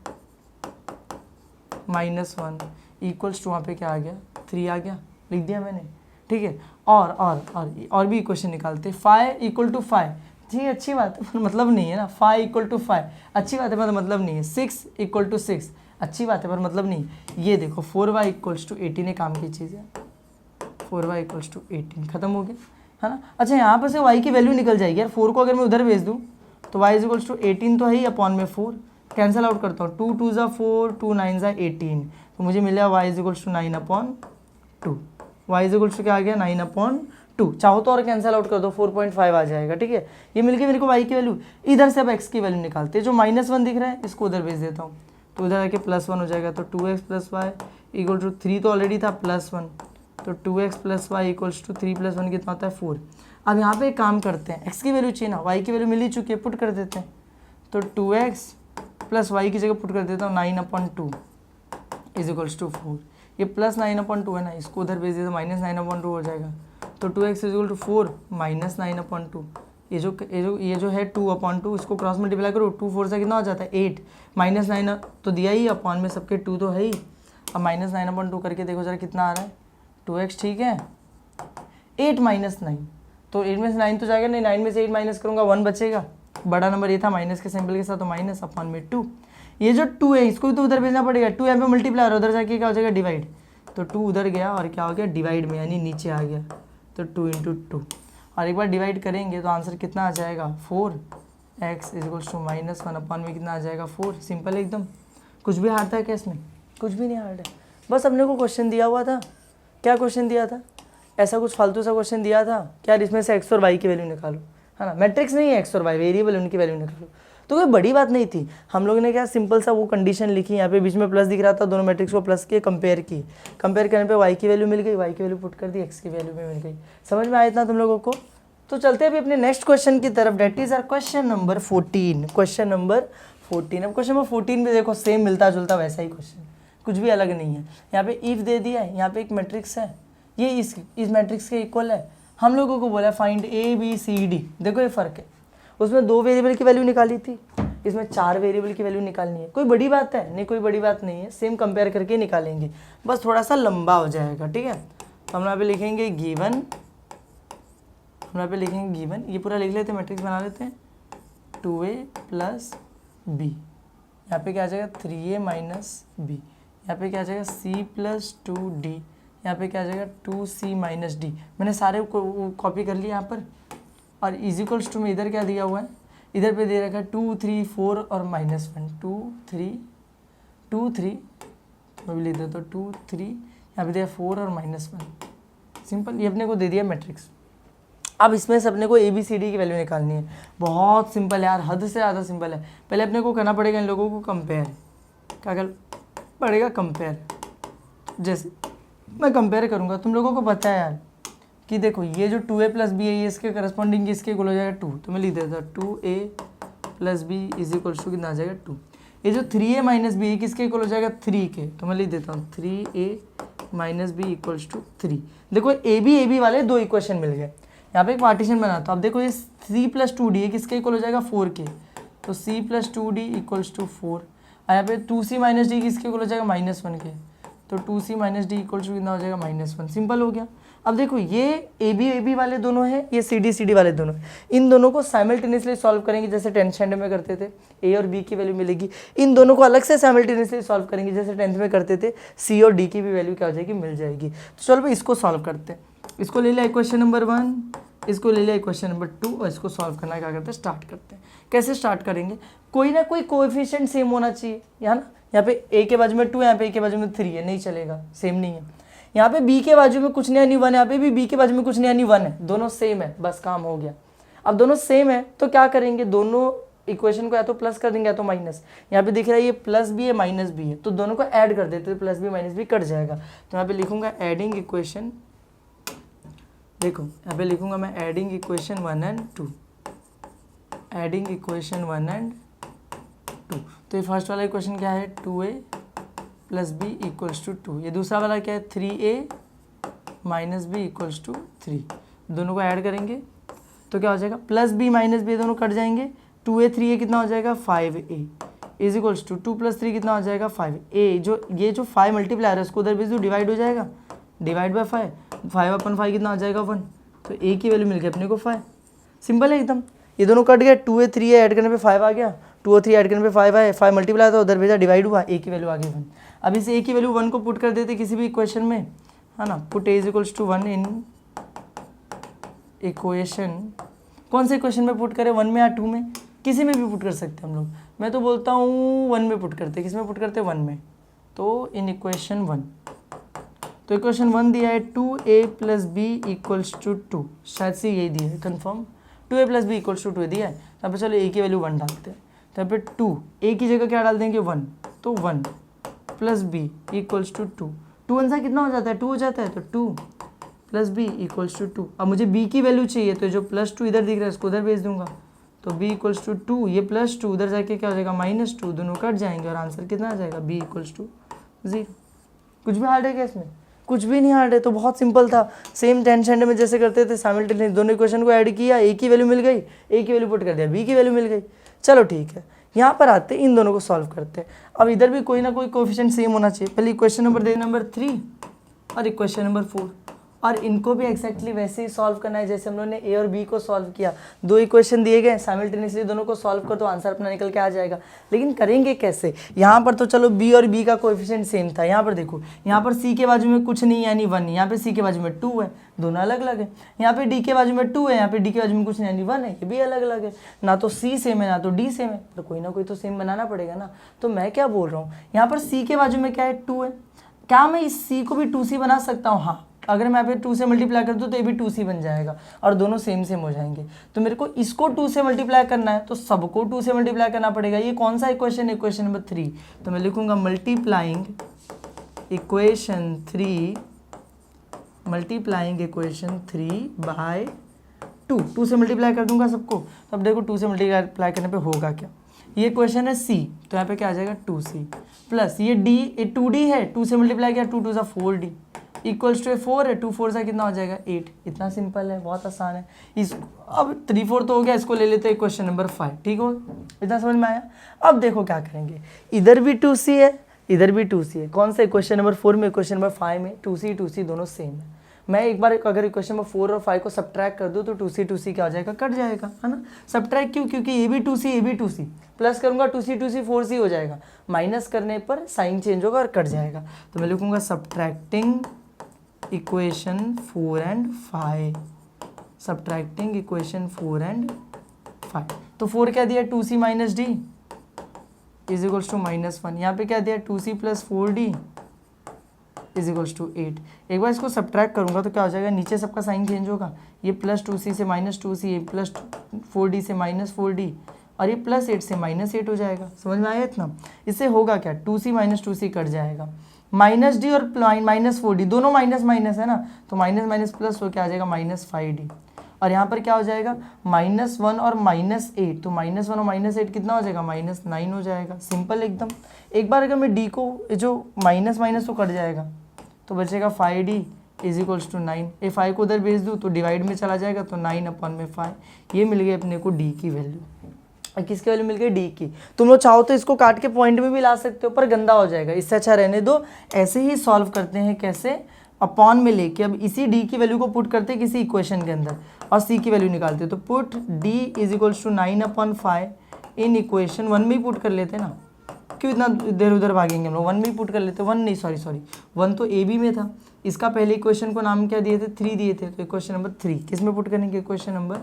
Speaker 1: -1 इक्वल्स टू, वहाँ पे क्या आ गया 3 आ गया, लिख दिया मैंने, ठीक है। और भी इक्वेशन निकालते, 5 = 5, जी अच्छी बात है पर मतलब नहीं है ना, 5 = 5 अच्छी बात है पर मतलब नहीं है, 6 = 6 अच्छी बात है पर मतलब नहीं। ये देखो 4y = 18 काम की चीज़ है, 4y = 18, खत्म हो गया, है ना। अच्छा यहाँ पर से y की वैल्यू निकल जाएगी यार, 4 को अगर मैं उधर भेज दूँ तो y = 18 तो है ही, अपॉन में 4 कैंसिल आउट करता हूँ, 2 2 = 4 2 9 = 18, तो मुझे मिला y = 9/2, y = क्या आ गया 9/2, चाहो तो और कैंसिल आउट कर दो 4.5 आ जाएगा, ठीक है। ये मिल गई मेरे को y की वैल्यू। इधर से अब x की वैल्यू निकालते हैं, जो -1 दिख रहा है इसको उधर भेज देता हूँ, तो उधर आके +1 हो जाएगा, तो 2x + y = 3 तो ऑलरेडी था +1, तो 2x + y = 3 + 1 कितना होता है 4। अब यहाँ पे एक काम करते हैं, x की वैल्यू चाहिए ना, y की वैल्यू मिल ही चुकी है, पुट कर देते हैं, तो 2x + y की जगह पुट कर देता हूँ 9/2 = 4, ये +9/2 है ना, इसको उधर भेज देता हूँ -9/2 हो जाएगा, तो 2x = 4 -9/2, ये जो है 2/2, इसको क्रॉस मल्टीप्लाई करो, 2 4 से कितना हो जाता है 8, -9 तो दिया ही, अपॉन में सबके 2 तो है ही, अब -9/2 करके देखो जरा कितना आ रहा है 2x, ठीक है। 8 - 9, तो 8 में से 9 तो जाएगा नहीं, 9 में से 8 माइनस करूँगा 1 बचेगा, बड़ा नंबर ये था माइनस के सिंबल के साथ, तो माइनस अपॉन में 2, ये जो 2 है इसको भी तो उधर भेजना पड़ेगा, 2 यहाँ पे मल्टीप्लाई, उधर जाके क्या हो जाएगा डिवाइड, तो 2 उधर गया और क्या हो गया डिवाइड में, यानी नीचे आ गया, तो 2 × 2, और एक बार डिवाइड करेंगे तो आंसर कितना आ जाएगा 4, x इज टू -1 अपॉन में कितना आ जाएगा 4। सिंपल है एकदम। कुछ भी हार्ड था क्या इसमें? कुछ भी नहीं हार्ड है। बस अपने को क्वेश्चन दिया हुआ था। क्या क्वेश्चन दिया था? ऐसा कुछ फालतू सा क्वेश्चन दिया था कि यार इसमें से x और y की वैल्यू निकालो, है ना। मैट्रिक्स नहीं है, x और y वेरिएबल, उनकी वैल्यू निकालो। तो कोई बड़ी बात नहीं थी। हम लोगों ने क्या सिंपल सा वो कंडीशन लिखी, यहाँ पे बीच में प्लस दिख रहा था, दोनों मैट्रिक्स को प्लस के कंपेयर की। कंपेयर करने पे y की वैल्यू मिल गई, y की वैल्यू पुट कर दी, x की वैल्यू भी मिल गई। समझ में आया इतना तुम लोगों को? तो चलते हैं अभी अपने नेक्स्ट क्वेश्चन की तरफ, that is our question number 14। Question number 14। अब क्वेश्चन नंबर 14 में देखो सेम मिलता जुलता वैसा ही क्वेश्चन, कुछ भी अलग नहीं है। यहाँ पे इफ दे दिया है, यहाँ पे एक मैट्रिक्स है, ये इस मैट्रिक्स के इक्वल है। हम लोगों को बोला find A B C D. देखो ये फर्क है, उसमें 2 वेरिएबल की वैल्यू निकाली थी, इसमें 4 वेरिएबल की वैल्यू निकालनी है। कोई बड़ी बात है नहीं, कोई बड़ी बात नहीं है, सेम कंपेयर करके निकालेंगे, बस थोड़ा सा लंबा हो जाएगा, ठीक है। तो हम यहाँ पे लिखेंगे गिवन, हम यहाँ पे लिखेंगे गिवन, ये पूरा लिख लेते हैं, मैट्रिक्स बना लेते हैं 2a प्लस बी, यहाँ पे क्या आ जाएगा 3a माइनस बी, यहाँ पे क्या आ जाएगा c प्लस 2d, यहाँ पे क्या आ जाएगा 2c माइनस डी। मैंने सारे कॉपी कर लिया यहाँ पर। और इज इक्वल्स टू में इधर क्या दिया हुआ है, इधर पे दे रखा है 2 3 4 और -1, 2 3 मैं भी लिख देता हूँ 2 3, यहाँ पे दिया 4 और -1। सिंपल, ये अपने को दे दिया मैट्रिक्स। अब इसमें से अपने को ए बी सी डी की वैल्यू निकालनी है। बहुत सिंपल है यार, हद से ज़्यादा सिंपल है। पहले अपने को करना पड़ेगा इन लोगों को कंपेयर। क्या कर पड़ेगा? कंपेयर। जैसे मैं कंपेयर करूँगा, तुम लोगों को पता है यार कि देखो ये जो 2a प्लस बी है, ये इसके करस्पॉन्डिंग इसके इक्वल हो जाएगा 2, तो मैं लिख देता हूँ 2a plus B is equals to कितना आ जाएगा 2। ये जो 3a माइनस बी है किसके इक्वल हो जाएगा 3 के, तो मैं लिख देता हूँ 3a minus B equals to 3। देखो ए बी वाले 2 इक्वेशन मिल गए। यहाँ पे एक पार्टीशन बनाता हूँ। अब देखो ये c प्लस 2d है, किसके इक्वल हो जाएगा 4 के, तो c plus 2d equals to 4। और यहाँ पे 2c माइनस डी किसके इक्वल हो जाएगा -1 के, तो 2c minus D equals to कितना हो जाएगा -1। सिंपल हो गया। अब देखो ये ए बी वाले दोनों हैं, ये सी डी वाले दोनों हैं। इन दोनों को साइमल्टेनियसली सॉल्व करेंगे जैसे 10th स्टैंडर्ड में करते थे, ए और बी की वैल्यू मिलेगी। इन दोनों को अलग से साइमल्टेनियसली सॉल्व करेंगे जैसे 10th में करते थे, सी और डी की भी वैल्यू क्या हो जाएगी, मिल जाएगी। तो चलो भाई इसको सॉल्व करते हैं। इसको ले लिया इक्वेशन नंबर 1, इसको ले लिया इक्वेशन नंबर 2, और इसको सॉल्व करना क्या करते हैं, स्टार्ट करते हैं। कैसे स्टार्ट करेंगे? कोई ना कोई कोएफिशिएंट सेम होना चाहिए, यहाँ पे ए के बाजू में 2, यहाँ पे ए के बाजू में 3 है, नहीं चलेगा, सेम नहीं है। यहाँ पे बी के बाजू में कुछ नहीं यानी 1, यहाँ पे भी बी के बाजू में कुछ नहीं यानी 1 है, दोनों सेम है, बस काम हो गया। अब दोनों सेम है तो क्या करेंगे, दोनों इक्वेशन को या तो प्लस कर देंगे या तो माइनस। यहाँ पे दिख रहा है ये प्लस भी है माइनस भी है, तो दोनों को ऐड कर देते हैं, प्लस भी माइनस भी कट जाएगा। तो यहाँ पे लिखूंगा एडिंग इक्वेशन, देखो यहाँ पे लिखूंगा मैं adding equation 1 and 2, adding equation 1 and 2। तो ये फर्स्ट वाला इक्वेशन क्या है 2a plus B equals to 2। ये दूसरा वाला क्या है 3a minus B equals to 3। दोनों को ऐड करेंगे तो क्या हो जाएगा, प्लस बी माइनस बी दोनों कट जाएंगे, 2a 3a कितना हो जाएगा 5a is equals to 2 plus 3 कितना हो जाएगा 5a। जो ये जो 5 मल्टीप्लायर है उसको उधर भेज दो, डिवाइड हो जाएगा, डिवाइड बाय 5 अपन 5 कितना हो जाएगा 1, तो a की वैल्यू मिल गई अपने को 5। सिंपल है एकदम। ये दोनों कट गए, 2a 3a ऐड करने पे 5 आ गया, 2 और 3 ऐड करने पे 5 आए, 5 मल्टीप्लाई था उधर भेजा, डिवाइड हुआ, a की वैल्यू आ गई 1। अब इस a की वैल्यू 1 को पुट कर देते किसी भी इक्वेशन में, है ना। Put a is equals to 1 in equation, कौन से इक्वेशन में पुट करें, 1 में या 2 में, किसी में भी पुट कर सकते हैं हम लोग। मैं तो बोलता हूँ 1 में पुट करते, किस में पुट करते 1 में, तो इन इक्वेशन 1। तो इक्वेशन 1 दिया है 2a plus B equals to 2, शायद से यही दिया है, confirm 2a plus B equals to 2 दिया है। तो यहाँ पे चलो a की वैल्यू 1 डालते हैं, तो यहाँ पे 2 a की जगह क्या डाल देंगे 1, तो 1 प्लस बी इक्वल्स टू 2, 2 1 सा कितना हो जाता है 2 हो जाता है, तो 2 प्लस बी इक्वल्स टू 2। अब मुझे b की वैल्यू चाहिए, तो जो प्लस 2 इधर दिख रहा है इसको उधर भेज दूंगा, तो b इक्वल्स टू 2, ये प्लस 2 उधर जाके क्या हो जाएगा -2, दोनों कट जाएंगे और आंसर कितना आ जाएगा b इक्वल्स टू 0। कुछ भी हार्ड है क्या इसमें? कुछ भी नहीं हार्ड है, तो बहुत सिंपल था। सेम 10th स्टैंडर्ड में जैसे करते थे, साइमल्टेनियस दोनों इक्वेशन को ऐड किया, a की वैल्यू मिल गई, a की वैल्यू पुट कर दिया, b की वैल्यू मिल गई। चलो ठीक है, यहाँ पर आते इन दोनों को सॉल्व करते हैं। अब इधर भी कोई ना कोई कोएफिशिएंट सेम होना चाहिए। पहले इक्वेशन नंबर दे नंबर 3 और इक्वेशन नंबर 4, और इनको भी एक्जैक्टली वैसे ही सॉल्व करना है जैसे हम लोगों ने ए और बी को सॉल्व किया। दो इक्वेशन दिए गए, साइमल्टेनियसली दोनों को सॉल्व कर तो आंसर अपना निकल के आ जाएगा। लेकिन करेंगे कैसे? यहाँ पर तो चलो बी और बी का कोएफिशिएंट सेम था। यहाँ पर देखो, यहाँ पर सी के बाजू में कुछ नहीं यानी 1, यहाँ पे सी के बाजू में 2 है, दोनों अलग अलग है। यहाँ पे डी के बाजू में 2 है, यहाँ पे डी के बाजू में कुछ नहीं यानी 1 है, ये भी अलग अलग है। ना तो सी सेम है ना तो डी सेम है, पर कोई ना कोई तो सेम बनाना पड़ेगा ना। तो मैं क्या बोल रहा हूँ, यहाँ पर सी के बाजू में क्या है? 2 है। क्या मैं इस सी को भी 2c बना सकता हूँ? हाँ, अगर मैं यहाँ पे 2 से मल्टीप्लाई कर दूँ तो ये भी 2c बन जाएगा और दोनों सेम सेम हो जाएंगे। तो मेरे को इसको 2 से मल्टीप्लाई करना है तो सबको 2 से मल्टीप्लाई करना पड़ेगा। ये कौन सा इक्वेशन है? Equation number 3। तो मैं लिखूंगा मल्टीप्लाइंग इक्वेशन 3 बाय 2 से मल्टीप्लाई कर दूंगा सबको। तो अब देखो 2 से मल्टीप्लाई करने पे होगा क्या? ये क्वेश्चन है सी, तो यहाँ पे क्या आ जाएगा? 2c प्लस ये डी, ये 2d है, 2 से मल्टीप्लाई किया 2 2 सा 4d इक्वल्स टू 4 है, 2 4 सा कितना हो जाएगा? 8। इतना सिंपल है, बहुत आसान है। इस अब 3 4 तो हो गया, इसको ले लेते हैं क्वेश्चन नंबर 5। ठीक हो, इतना समझ में आया? अब देखो क्या करेंगे, इधर भी 2c है इधर भी 2c है। कौन सा? क्वेश्चन नंबर 4 में, क्वेश्चन नंबर 5 में 2c दोनों सेम है। मैं एक बार अगर इक्वेशन नंबर 4 और 5 को सब्ट्रैक्ट कर दूं तो 2c क्या हो जाएगा? कट जाएगा, है ना। सब्ट्रैक्ट क्यों? क्योंकि ये भी 2c ये भी 2c, प्लस करूंगा 2c 4c हो जाएगा, माइनस करने पर साइन चेंज होगा और कट जाएगा। तो मैं लिखूंगा subtracting equation 4 and 5, subtracting equation 4 and 5। तो 4 क्या दिया? 2c minus D is equals to -1। यहाँ पे क्या दिया? 2c plus 4d is equals to 8। एक बार इसको सब्ट्रैक्ट करूंगा तो क्या हो जाएगा? नीचे सबका साइन चेंज होगा, ये प्लस 2c से -2c, ये प्लस 4d से -4d और ये प्लस 8 से -8 हो जाएगा। समझ में आया इतना? इससे होगा क्या? 2c माइनस 2c कट जाएगा, माइनस डी और माइनस 4d दोनों माइनस माइनस है ना, तो माइनस माइनस प्लस हो क्या आ जाएगा? -5d। और यहाँ पर क्या हो जाएगा? -1 और -8, तो -1 और -8 कितना हो जाएगा? -9 हो जाएगा। सिंपल एकदम। एक बार अगर मैं d को जो माइनस माइनस तो कट जाएगा, तो बचेगा 5d इज इक्वल्स टू 9। ये 5 को उधर भेज दूँ तो डिवाइड में चला जाएगा, तो 9/5। ये मिल गई अपने को d की वैल्यू। किसकी वैल्यू मिल गई? डी की। तुम लोग चाहो तो इसको काट के पॉइंट में भी ला सकते हो, पर गंदा हो जाएगा, इससे अच्छा रहने दो। ऐसे ही सॉल्व करते हैं। कैसे? अपॉन में लेके अब इसी डी की वैल्यू को पुट करते हैं किसी इक्वेशन के अंदर और सी की वैल्यू निकालते हैं। तो put D is equals to 9/5 in equation 1 में ही पुट कर लेते हैं ना, क्यों इतना इधर उधर भागेंगे हम लोग? 1 में ही पुट कर लेते हैं। 1 नहीं, सॉरी 1 तो ए बी में था। इसका पहले इक्वेशन को नाम क्या दिए थे? 3 दिए थे। तो इक्वेशन नंबर 3 किस में पुट करेंगे? इक्वेशन नंबर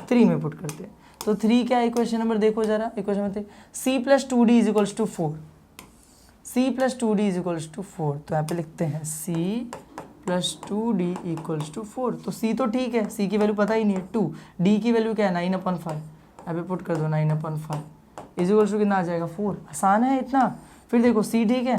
Speaker 1: 3 में पुट करते हैं। तो 3 क्या है? इक्वेशन नंबर देखो जरा, equation number 3 c plus 2d is equals to 4, c plus 2d is equals to 4। तो यहाँ पे लिखते हैं c plus 2d equals to 4। तो c तो ठीक है, c की वैल्यू पता ही नहीं है 2, d की वैल्यू क्या है? 9/5। यहाँ पे पुट कर दो 9/5 इज इक्वल्स टू कितना आ जाएगा? 4। आसान है इतना। फिर देखो c ठीक है,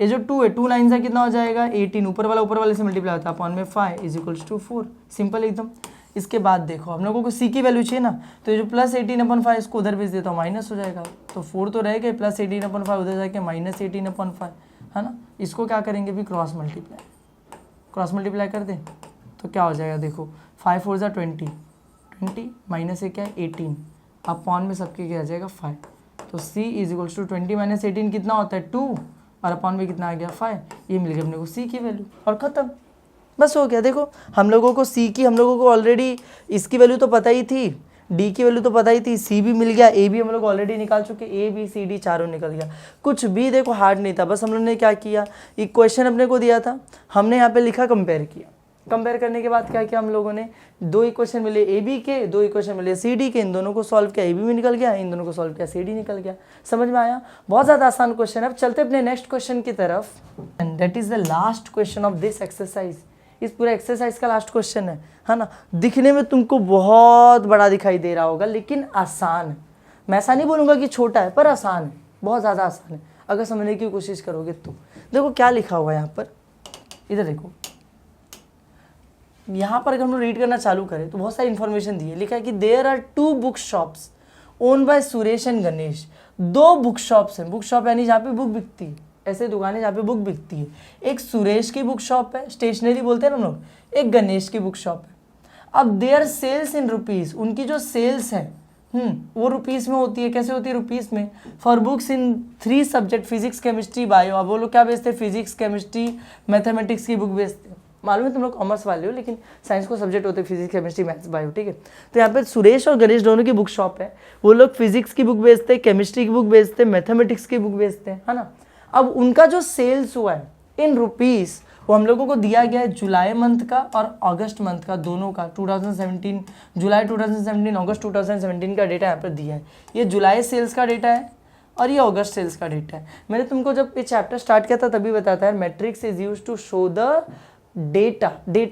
Speaker 1: ये जो 2 है 2 9 से कितना हो जाएगा? 18। ऊपर वाले से मल्टीप्लाई होता है अपॉन में 5 इज इक्वल्स टू 4। सिंपल एकदम। इसके बाद देखो हम लोगों को c की वैल्यू चाहिए ना, तो ये जो प्लस 18/5 इसको उधर भेज देता हूँ, माइनस हो जाएगा। तो 4 तो रह गए, प्लस 18/5 उधर जाके -18/5, है ना। इसको क्या करेंगे? भी क्रॉस मल्टीप्लाई कर दें तो क्या हो जाएगा? देखो 5 4 = 20, माइनस से क्या है? 18 अपॉन में सबके क्या आ जाएगा? 5। तो c इज इक्वल्स टू 20 - 18 कितना होता है? 2 और अपॉन में कितना आ गया? 5। ये मिल गया अपने को c की वैल्यू और ख़त्म, बस हो गया। देखो हम लोगों को c की, हम लोगों को ऑलरेडी इसकी वैल्यू तो पता ही थी, d की वैल्यू तो पता ही थी, c भी मिल गया, a भी हम लोग ऑलरेडी निकाल चुके, a b c d चारों निकल गया। कुछ भी देखो हार्ड नहीं था, बस हम लोग ने क्या किया? इक्वेशन अपने को दिया था, हमने यहाँ पे लिखा कंपेयर किया। कंपेयर करने के बाद क्या किया हम लोगों ने? 2 इक्वेशन मिले ए बी के, 2 इक्वेशन मिले सी डी के, इन दोनों को सॉल्व किया, ए बी में निकल गया, इन दोनों को सॉल्व किया, सी डी निकल गया। समझ में आया? बहुत ज़्यादा आसान क्वेश्चन है। अब चलते अपने नेक्स्ट क्वेश्चन की तरफ, and that is the last question of this exercise. इस पूरे एक्सरसाइज का लास्ट क्वेश्चन है ना। दिखने में तुमको बहुत बड़ा दिखाई दे रहा होगा, लेकिन आसान है। मैं ऐसा नहीं बोलूँगा कि छोटा है, पर आसान है, बहुत ज़्यादा आसान है अगर समझने की कोशिश करोगे तो। देखो क्या लिखा हुआ है यहाँ पर, इधर देखो। यहाँ पर अगर हम लोग रीड करना चालू करें तो बहुत सारी इन्फॉर्मेशन दी है। लिखा है कि there are 2 book shops own by Suresh and Ganesh. 2 book shops हैं, बुक शॉप यानी जहाँ पे बुक बिकती है, ऐसे दुकानें जहाँ पे बुक बिकती है। एक सुरेश की बुक शॉप है, स्टेशनरी बोलते हैं ना हम लोग, एक गणेश की बुक शॉप है। अब देयर सेल्स इन रुपीज़, उनकी जो सेल्स है वो रुपीज़ में होती है। कैसे होती है? रुपीज़ में। For books in 3 subject, physics chemistry bio. अब वो लोग क्या बेचते हैं? फिजिक्स केमिस्ट्री मैथमेटिक्स की बुक बेचते हैं। मालूम है तुम लोग कॉमर्स वाले हो, लेकिन साइंस को सब्जेक्ट होते हैं फिजिक्स, केमिस्ट्री, मैथ्स, बायो, ठीक है। तो यहाँ पे सुरेश और गणेश दोनों की बुक शॉप है, वो लोग फिजिक्स की बुक बेचते हैं, केमिस्ट्री की बुक बेचते हैं, मैथमेटिक्स की बुक बेचते हैं, है ना। अब उनका जो सेल्स हुआ है इन रुपीज़ वो हम लोगों को दिया गया है जुलाई मंथ का और अगस्त मंथ का, दोनों का 2017, जुलाई 2017, अगस्त 2017 का डेटा यहाँ पर दिया है। ये जुलाई सेल्स का डेटा है और ये अगस्त सेल्स का डेटा है। मैंने तुमको जब ये चैप्टर स्टार्ट किया था तभी बताता है matrix is use to show the data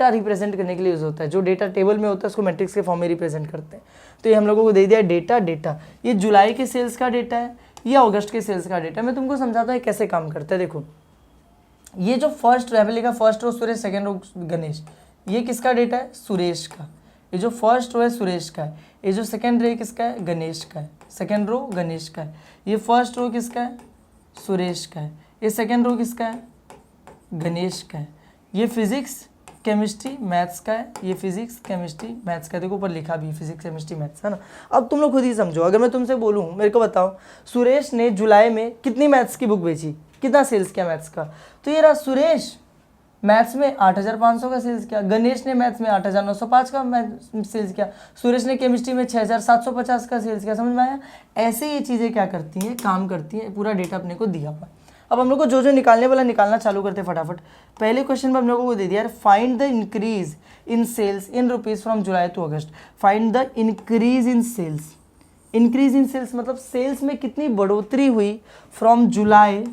Speaker 1: represent करने के लिए यूज होता है। जो डेटा टेबल में होता है उसको मैट्रिक्स के फॉर्म में रिप्रेजेंट करते हैं। तो ये हम लोगों को दे दिया डेटा, ये जुलाई के सेल्स का डेटा है, ये अगस्त के सेल्स का डेटा है। मैं तुमको समझाता हूँ कैसे काम करता है। देखो ये जो फर्स्ट रो लिखा, first row Suresh, second row Ganesh, ये किसका डेटा है? सुरेश का। ये जो फर्स्ट रो है सुरेश का है, ये जो सेकंड रो किसका है? गणेश का है। सेकंड रो गणेश का है। ये फर्स्ट रो किसका है? सुरेश का है। ये सेकंड रो किसका है? गणेश का है। ये फिजिक्स केमिस्ट्री मैथ्स का है, ये फिजिक्स केमिस्ट्री मैथ्स का है। देखो ऊपर लिखा भी फिजिक्स केमिस्ट्री मैथ्स, है ना। अब तुम लोग खुद ही समझो, अगर मैं तुमसे बोलूँ, मेरे को बताओ सुरेश ने जुलाई में कितनी मैथ्स की बुक बेची, कितना सेल्स किया मैथ्स का? तो ये रहा सुरेश मैथ्स में 8,500 का सेल्स किया, गणेश ने मैथ्स में 8,905 का सेल्स किया, सुरेश ने केमिस्ट्री में 6,750 का सेल्स किया। समझ में आया? ऐसे ये चीज़ें क्या करती हैं, काम करती हैं। पूरा डेटा अपने को दिया हुआ। अब हम लोग को जो जो निकालने वाला निकालना चालू करते हैं फटाफट। पहले क्वेश्चन में हम लोगों को दे दिया, find the increase in sales in rupees from July to August. Find the increase in sales. Increase in sales मतलब सेल्स में कितनी बढ़ोतरी हुई फ्रॉम जुलाई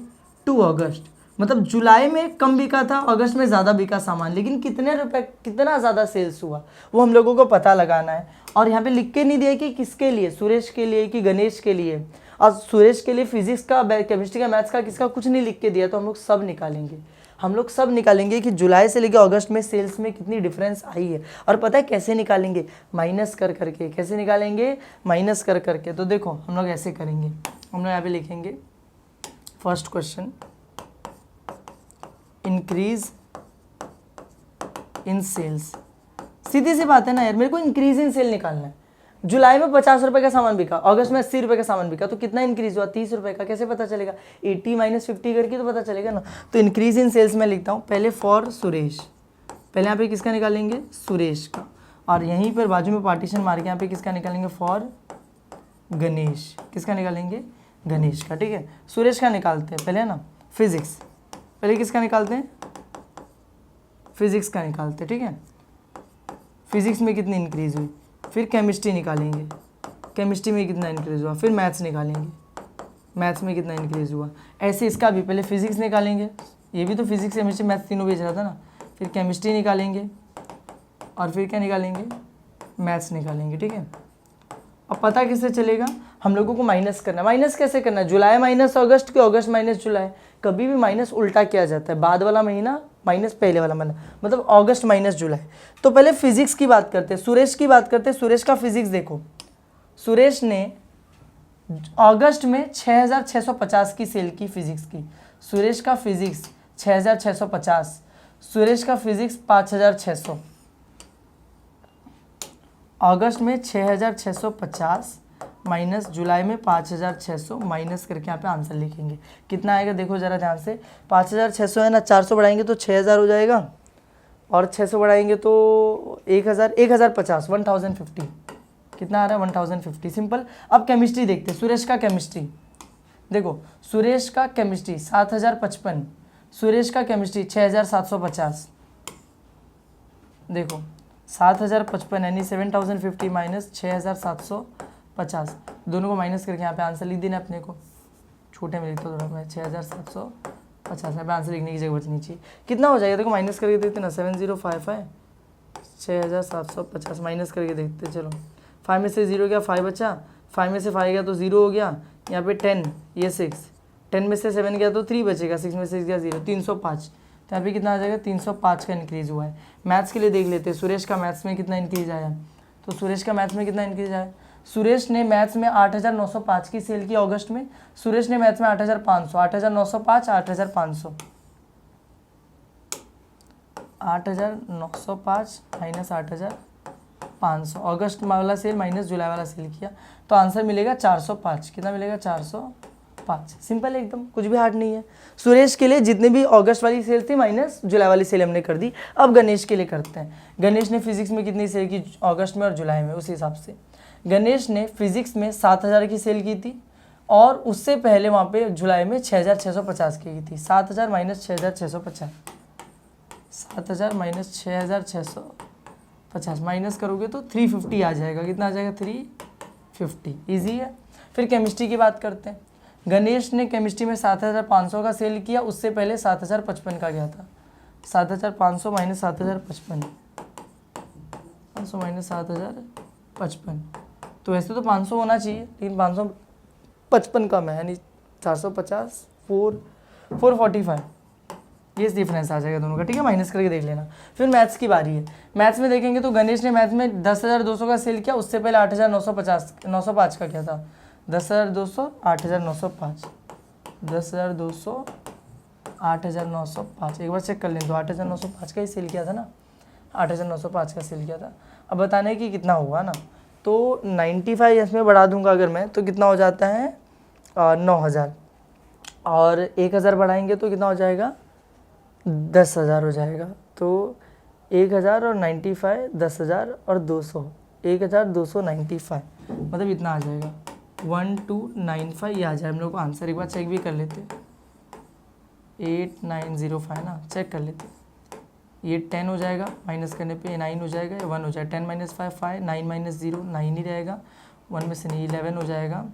Speaker 1: टू अगस्त। मतलब जुलाई में कम बिका था, अगस्त में ज़्यादा बिका सामान, लेकिन कितने रुपए, कितना ज़्यादा सेल्स हुआ वो हम लोगों को पता लगाना है। और यहाँ पे लिख के नहीं दिया कि किसके लिए, सुरेश के लिए कि गणेश के लिए। और सुरेश के लिए फिजिक्स का, केमिस्ट्री का, मैथ्स का, किसका कुछ नहीं लिख के दिया। तो हम लोग सब निकालेंगे, हम लोग सब निकालेंगे कि जुलाई से लेकर अगस्त में सेल्स में कितनी डिफरेंस आई है। और पता है कैसे निकालेंगे? माइनस कर करके। कैसे निकालेंगे? माइनस कर करके। तो देखो हम लोग ऐसे करेंगे, हम लोग यहाँ पे लिखेंगे first question, increase in sales. सीधी सी बात है ना यार, मेरे को इंक्रीज इन सेल निकालना है। जुलाई में 50 रुपए का सामान बिका, अगस्त में 80 रुपए का सामान बिका, तो कितना इंक्रीज हुआ? 30 रुपए का। कैसे पता चलेगा? 80 माइनस 50 करके तो पता चलेगा ना। तो इंक्रीज इन सेल्स में लिखता हूँ पहले फॉर सुरेश, पहले यहाँ पे किसका निकालेंगे? सुरेश का। और यहीं पर बाजू में पार्टीशन मार के यहाँ पे किसका निकालेंगे? फॉर गणेश। किसका निकालेंगे? गणेश का। ठीक है, सुरेश का निकालते हैं पहले, है ना। फिजिक्स पहले किसका निकालते हैं? फिजिक्स का निकालते हैं। ठीक है, फिजिक्स में कितनी इंक्रीज हुई। फिर केमिस्ट्री निकालेंगे, केमिस्ट्री में कितना इंक्रीज हुआ। फिर मैथ्स निकालेंगे, मैथ्स में कितना इंक्रीज हुआ। ऐसे इसका भी पहले फिजिक्स निकालेंगे, ये भी तो फिजिक्स केमिस्ट्री मैथ्स तीनों बेच रहा था ना। फिर केमिस्ट्री निकालेंगे और फिर क्या निकालेंगे? मैथ्स निकालेंगे। ठीक है, अब पता कैसे चलेगा? हम लोगों को माइनस करना। माइनस कैसे करना? जुलाई माइनस अगस्त के, अगस्त माइनस जुलाई। कभी भी माइनस उल्टा किया जाता है, बाद वाला महीना माइनस पहले वाला महीना, मतलब अगस्त माइनस जुलाई। तो पहले फिजिक्स की बात करते हैं, सुरेश की बात करते हैं। सुरेश का फिजिक्स देखो, सुरेश ने अगस्त में 6,650 की सेल की फिजिक्स की। सुरेश का फिजिक्स 6,650, सुरेश का फिजिक्स 5,600। अगस्त में 6,650 माइनस जुलाई में 5,600 माइनस करके यहाँ पे आंसर लिखेंगे। कितना आएगा देखो ज़रा ध्यान से। 5,600 है ना, 400 बढ़ाएंगे तो 6,000 हो जाएगा, और 600 बढ़ाएंगे तो 1,000, 1,050, 1,050। कितना आ रहा है? 1,050। सिंपल। अब केमिस्ट्री देखते हैं, सुरेश का केमिस्ट्री देखो। सुरेश का केमिस्ट्री 7,055, सुरेश का केमिस्ट्री 6,750। देखो 7,055 यानी 7,050 माइनस 6,750, दोनों को माइनस करके यहाँ पे आंसर लिख देना अपने को। छोटे में लिखता थोड़ा मैं, 6,750। यहाँ पे आंसर लिखने की जरूरत नहीं चाहिए। कितना हो जाएगा देखो, माइनस करके देखते ना। 7,055 6,750 माइनस करके देखते। चलो 5 में से 0 गया, 5 बचा, 5 में से 5 गया तो 0 हो गया। यहाँ पे 10, ये 6, 10 में से 7 गया तो 3 बचेगा, 6 में से 6 गया 0, 305। तो यहाँ पे कितना आ जाएगा? 305 का इंक्रीज़ हुआ है। मैथ्स के लिए देख लेते हैं, सुरेश का मैथ्स में कितना इंक्रीज आया। तो सुरेश का मैथ्स में कितना इंक्रीज आया? सुरेश ने मैथ्स में 8,905 की सेल की अगस्त में। सुरेश ने मैथ्स में 8,500, 8,905, 8,500, 8,905 माइनस 8,500। अगस्त वाला सेल माइनस जुलाई वाला सेल किया तो आंसर मिलेगा 405। कितना मिलेगा? 405। 5। सिंपल है एकदम, कुछ भी हार्ड नहीं है। सुरेश के लिए जितने भी अगस्त वाली सेल थी माइनस जुलाई वाली सेल हमने कर दी। अब गणेश के लिए करते हैं। गणेश ने फिजिक्स में कितनी सेल की अगस्त में और जुलाई में, उस हिसाब से गणेश ने फिजिक्स में 7000 की सेल की थी और उससे पहले वहाँ पे जुलाई में 6650 की थी। 7000 माइनस 6650, 7000 माइनस 6650 माइनस करोगे तो 350 आ जाएगा। कितना आ जाएगा? 350। ईजी है। फिर केमिस्ट्री की बात करते हैं। गणेश ने केमिस्ट्री में 7500 का सेल किया, उससे पहले 7055 का गया था। 7500 माइनस 7055, 500 माइनस 7055, तो वैसे तो 500 होना चाहिए लेकिन 555 कम है, यानी 450, 445, ये डिफरेंस आ जाएगा दोनों का। ठीक है, माइनस करके देख लेना। फिर मैथ्स की बारी है। मैथ्स में देखेंगे तो गणेश ने मैथ्स में 10,200 का सेल किया, उससे पहले 8,905 का किया था। 10,200, 8,905, 10,200, 8,905, एक बार चेक कर लें तो 8,905 का ही सेल किया था ना, 8,905 का सेल किया था। अब बताने कि कितना हुआ ना, तो 95 इसमें बढ़ा दूंगा अगर मैं, तो कितना हो जाता है 9,000, और 1,000 बढ़ाएंगे तो कितना हो जाएगा 10,000 हो जाएगा। तो 1,000 और 95, 10,000 और 200, 1,295, मतलब इतना आ जाएगा 1295, ये आ जाए। हम लोग को आंसर एक बार चेक भी कर लेते, 8905 ना, चेक कर लेते। ये 10 हो जाएगा, माइनस करने पे ये 9 हो जाएगा, ये 1 हो जाएगा। 10 माइनस 5 5, 9 माइनस 0 9 ही रहेगा, 1 में से नहीं 11 हो जाएगा,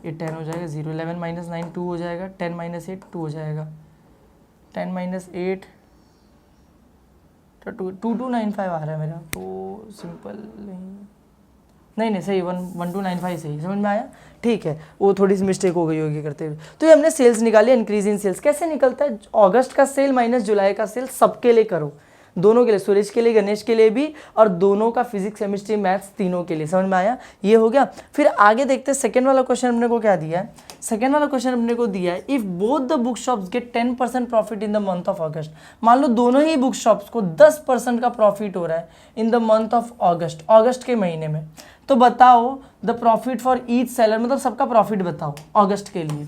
Speaker 1: ये 10 हो जाएगा 0, 11 माइनस 9 2 हो जाएगा, 10 माइनस 8 2 हो जाएगा, 10 माइनस 8 तो 2295 आ रहा है मेरा, तो सिंपल नहीं सही 1295 सही, समझ में आया। ठीक है, वो थोड़ी सी मिस्टेक हो गई होगी करते हुए। तो ये हमने सेल्स निकाली, इंक्रीज इन सेल्स कैसे निकलता है? अगस्त का सेल माइनस जुलाई का सेल, सबके लिए करो, दोनों के लिए, सुरेश के लिए, गणेश के लिए भी, और दोनों का फिजिक्स, केमिस्ट्री, मैथ्स तीनों के लिए। समझ में आया? ये हो गया। फिर आगे देखते हैं सेकेंड वाला क्वेश्चन हमने को क्या दिया है। सेकेंड वाला क्वेश्चन हमने को दिया है, if both the book shops get 10% profit in the month of August. मान लो दोनों ही बुक शॉप्स को 10% का प्रॉफिट हो रहा है in the month of August, अगस्त के महीने में, तो बताओ the profit for each seller, मतलब सबका प्रॉफिट बताओ अगस्त के लिए।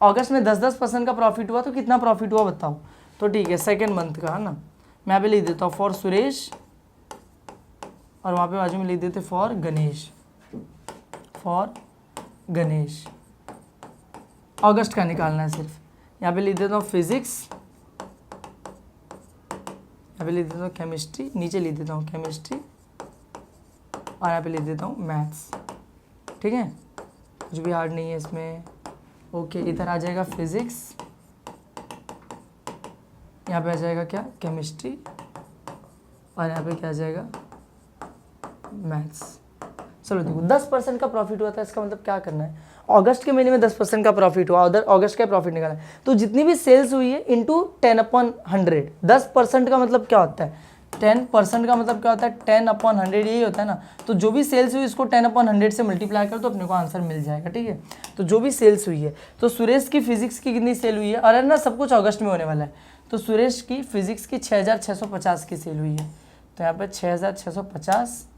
Speaker 1: अगस्त में 10% का प्रॉफिट हुआ तो कितना प्रॉफिट हुआ बताओ। तो ठीक है, सेकेंड मंथ का है ना, मैं अभी लिख देता हूँ फॉर सुरेश, और वहाँ पे बाजू में लिख देते फॉर गणेश, फॉर गणेश। अगस्त का निकालना है सिर्फ। यहाँ पे लिख देता हूँ फिजिक्स, यहाँ पे लिख देता हूँ केमिस्ट्री, नीचे लिख देता हूँ केमिस्ट्री, और यहाँ पे लिख देता हूँ मैथ्स। ठीक है, कुछ भी हार्ड नहीं है इसमें। ओके, इधर आ जाएगा फिजिक्स, यहाँ पे आ जाएगा क्या केमिस्ट्री, और यहाँ पे क्या आ जाएगा मैथ्स। चलो देखो 10% का प्रॉफिट हुआ था, इसका मतलब क्या करना है, अगस्त के महीने में 10% का प्रॉफिट हुआ, उधर अगस्त का प्रॉफिट निकाला है, तो जितनी भी सेल्स हुई है इंटू 10/100। 10% का मतलब क्या होता है, 10% का मतलब क्या होता है 10/100, यही होता है ना। तो जो भी सेल्स हुई इसको 10/100 से मल्टीप्लाई कर तो अपने को आंसर मिल जाएगा। ठीक है, तो जो भी सेल्स हुई है, तो सुरेश की फिजिक्स की कितनी सेल हुई है, अरे ना सब कुछ अगस्त में होने वाला है, तो सुरेश की फिजिक्स की 6650 की सेल हुई है, तो यहाँ पर 6650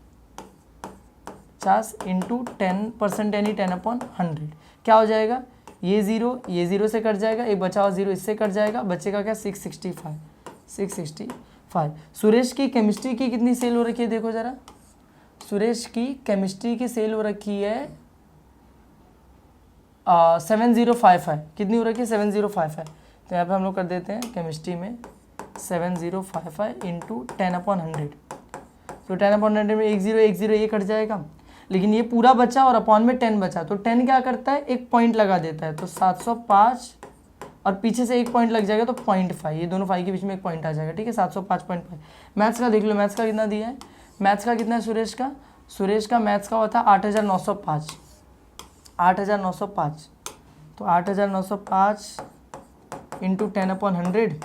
Speaker 1: इंटू 10% यानी 10/100 क्या हो जाएगा, ये जीरो से कट जाएगा, एक बचा हुआ जीरो इससे कट जाएगा, बचेगा क्या 665। सुरेश की केमिस्ट्री की कितनी सेल हो रखी है, देखो जरा, सुरेश की केमिस्ट्री की सेल हो रखी है 7055, कितनी हो रखी है 7055, तो यहाँ पे हम लोग कर देते हैं केमिस्ट्री में 7055 इंटू 10/100, तो 10/100 में एक जीरो ये कट जाएगा, लेकिन ये पूरा बचा और अपॉन में 10 बचा, तो 10 क्या करता है एक पॉइंट लगा देता है, तो 705 और पीछे से एक पॉइंट लग जाएगा तो 0.5, ये दोनों 5 के बीच में एक पॉइंट आ जाएगा। ठीक है, 705.5। मैथ्स का देख लो, मैथ्स का कितना दिया है, मैथ्स का कितना है सुरेश का मैथ्स का हुआ था 8,905, 8,905, तो 8,905 इंटू 10/100,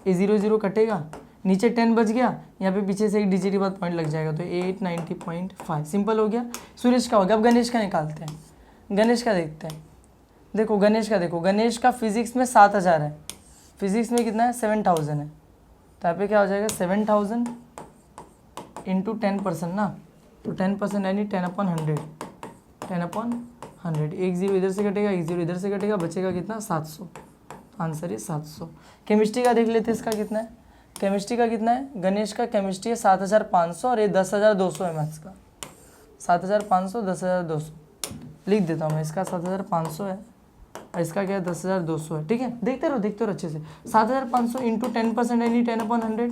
Speaker 1: ये 0 कटेगा, नीचे 10 बच गया, यहाँ पे पीछे से एक डिजिट के बाद पॉइंट लग जाएगा, तो 890.5। सिंपल हो गया, सुरेश का हो गया। अब गणेश का निकालते हैं, गणेश का देखते हैं। देखो गणेश का फिजिक्स में 7000 है, फिजिक्स में कितना है 7000 है, तो यहाँ पे क्या हो जाएगा 7000 इंटू 10% ना, तो 10% यानी 10/100, 100, एक जीरो इधर से कटेगा, एक जीरो इधर से कटेगा, बचेगा कितना 700। आंसर है 700। केमिस्ट्री का देख लेते हैं, इसका कितना है। केमिस्ट्री का कितना है, गणेश का केमिस्ट्री है 7500 और ये 10200 है मैथ्स का। 7500 10200 लिख देता हूँ मैं, इसका 7500 है और इसका क्या है 10200 है। ठीक है, देखते रहो अच्छे से। 7500 इंटू 10% यानी 10/100,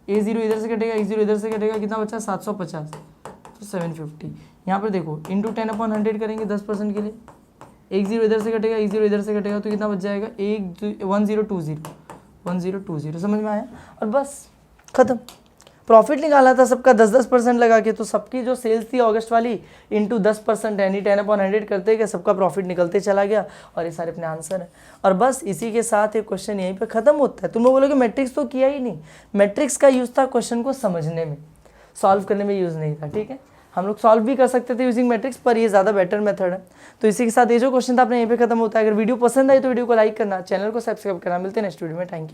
Speaker 1: ए जीरो इधर से कटेगा, एक जीरो इधर से कटेगा, कितना बचा 750, तो 750। यहाँ पर देखो इंटू 10/100 करेंगे 10% के लिए, एक जीरो इधर से कटेगा, एक जीरो इधर से कटेगा, तो कितना बच जाएगा 1020 समझ में आया। और बस खत्म। प्रॉफिट निकाला था सबका 10% लगा के, तो सबकी जो सेल्स थी अगस्त वाली इंटू 10% यानी 10/100 करते गए, सबका प्रॉफिट निकलते चला गया और ये सारे अपने आंसर है। और बस इसी के साथ ये क्वेश्चन यहीं पे खत्म होता है। तुम लोग बोलोगे मैट्रिक्स तो किया ही नहीं, मैट्रिक्स का यूज़ था क्वेश्चन को समझने में, सॉल्व करने में यूज़ नहीं था। ठीक है, हम लोग सॉल्व भी कर सकते थे यूजिंग मैट्रिक्स, पर ये ज़्यादा बेटर मेथड है। तो इसी के साथ ये जो क्वेश्चन था अपने यहीं पे खत्म होता है। अगर वीडियो पसंद आई तो वीडियो को लाइक करना, चैनल को सब्सक्राइब करना। मिलते हैं नेक्स्ट वीडियो में। Thank you.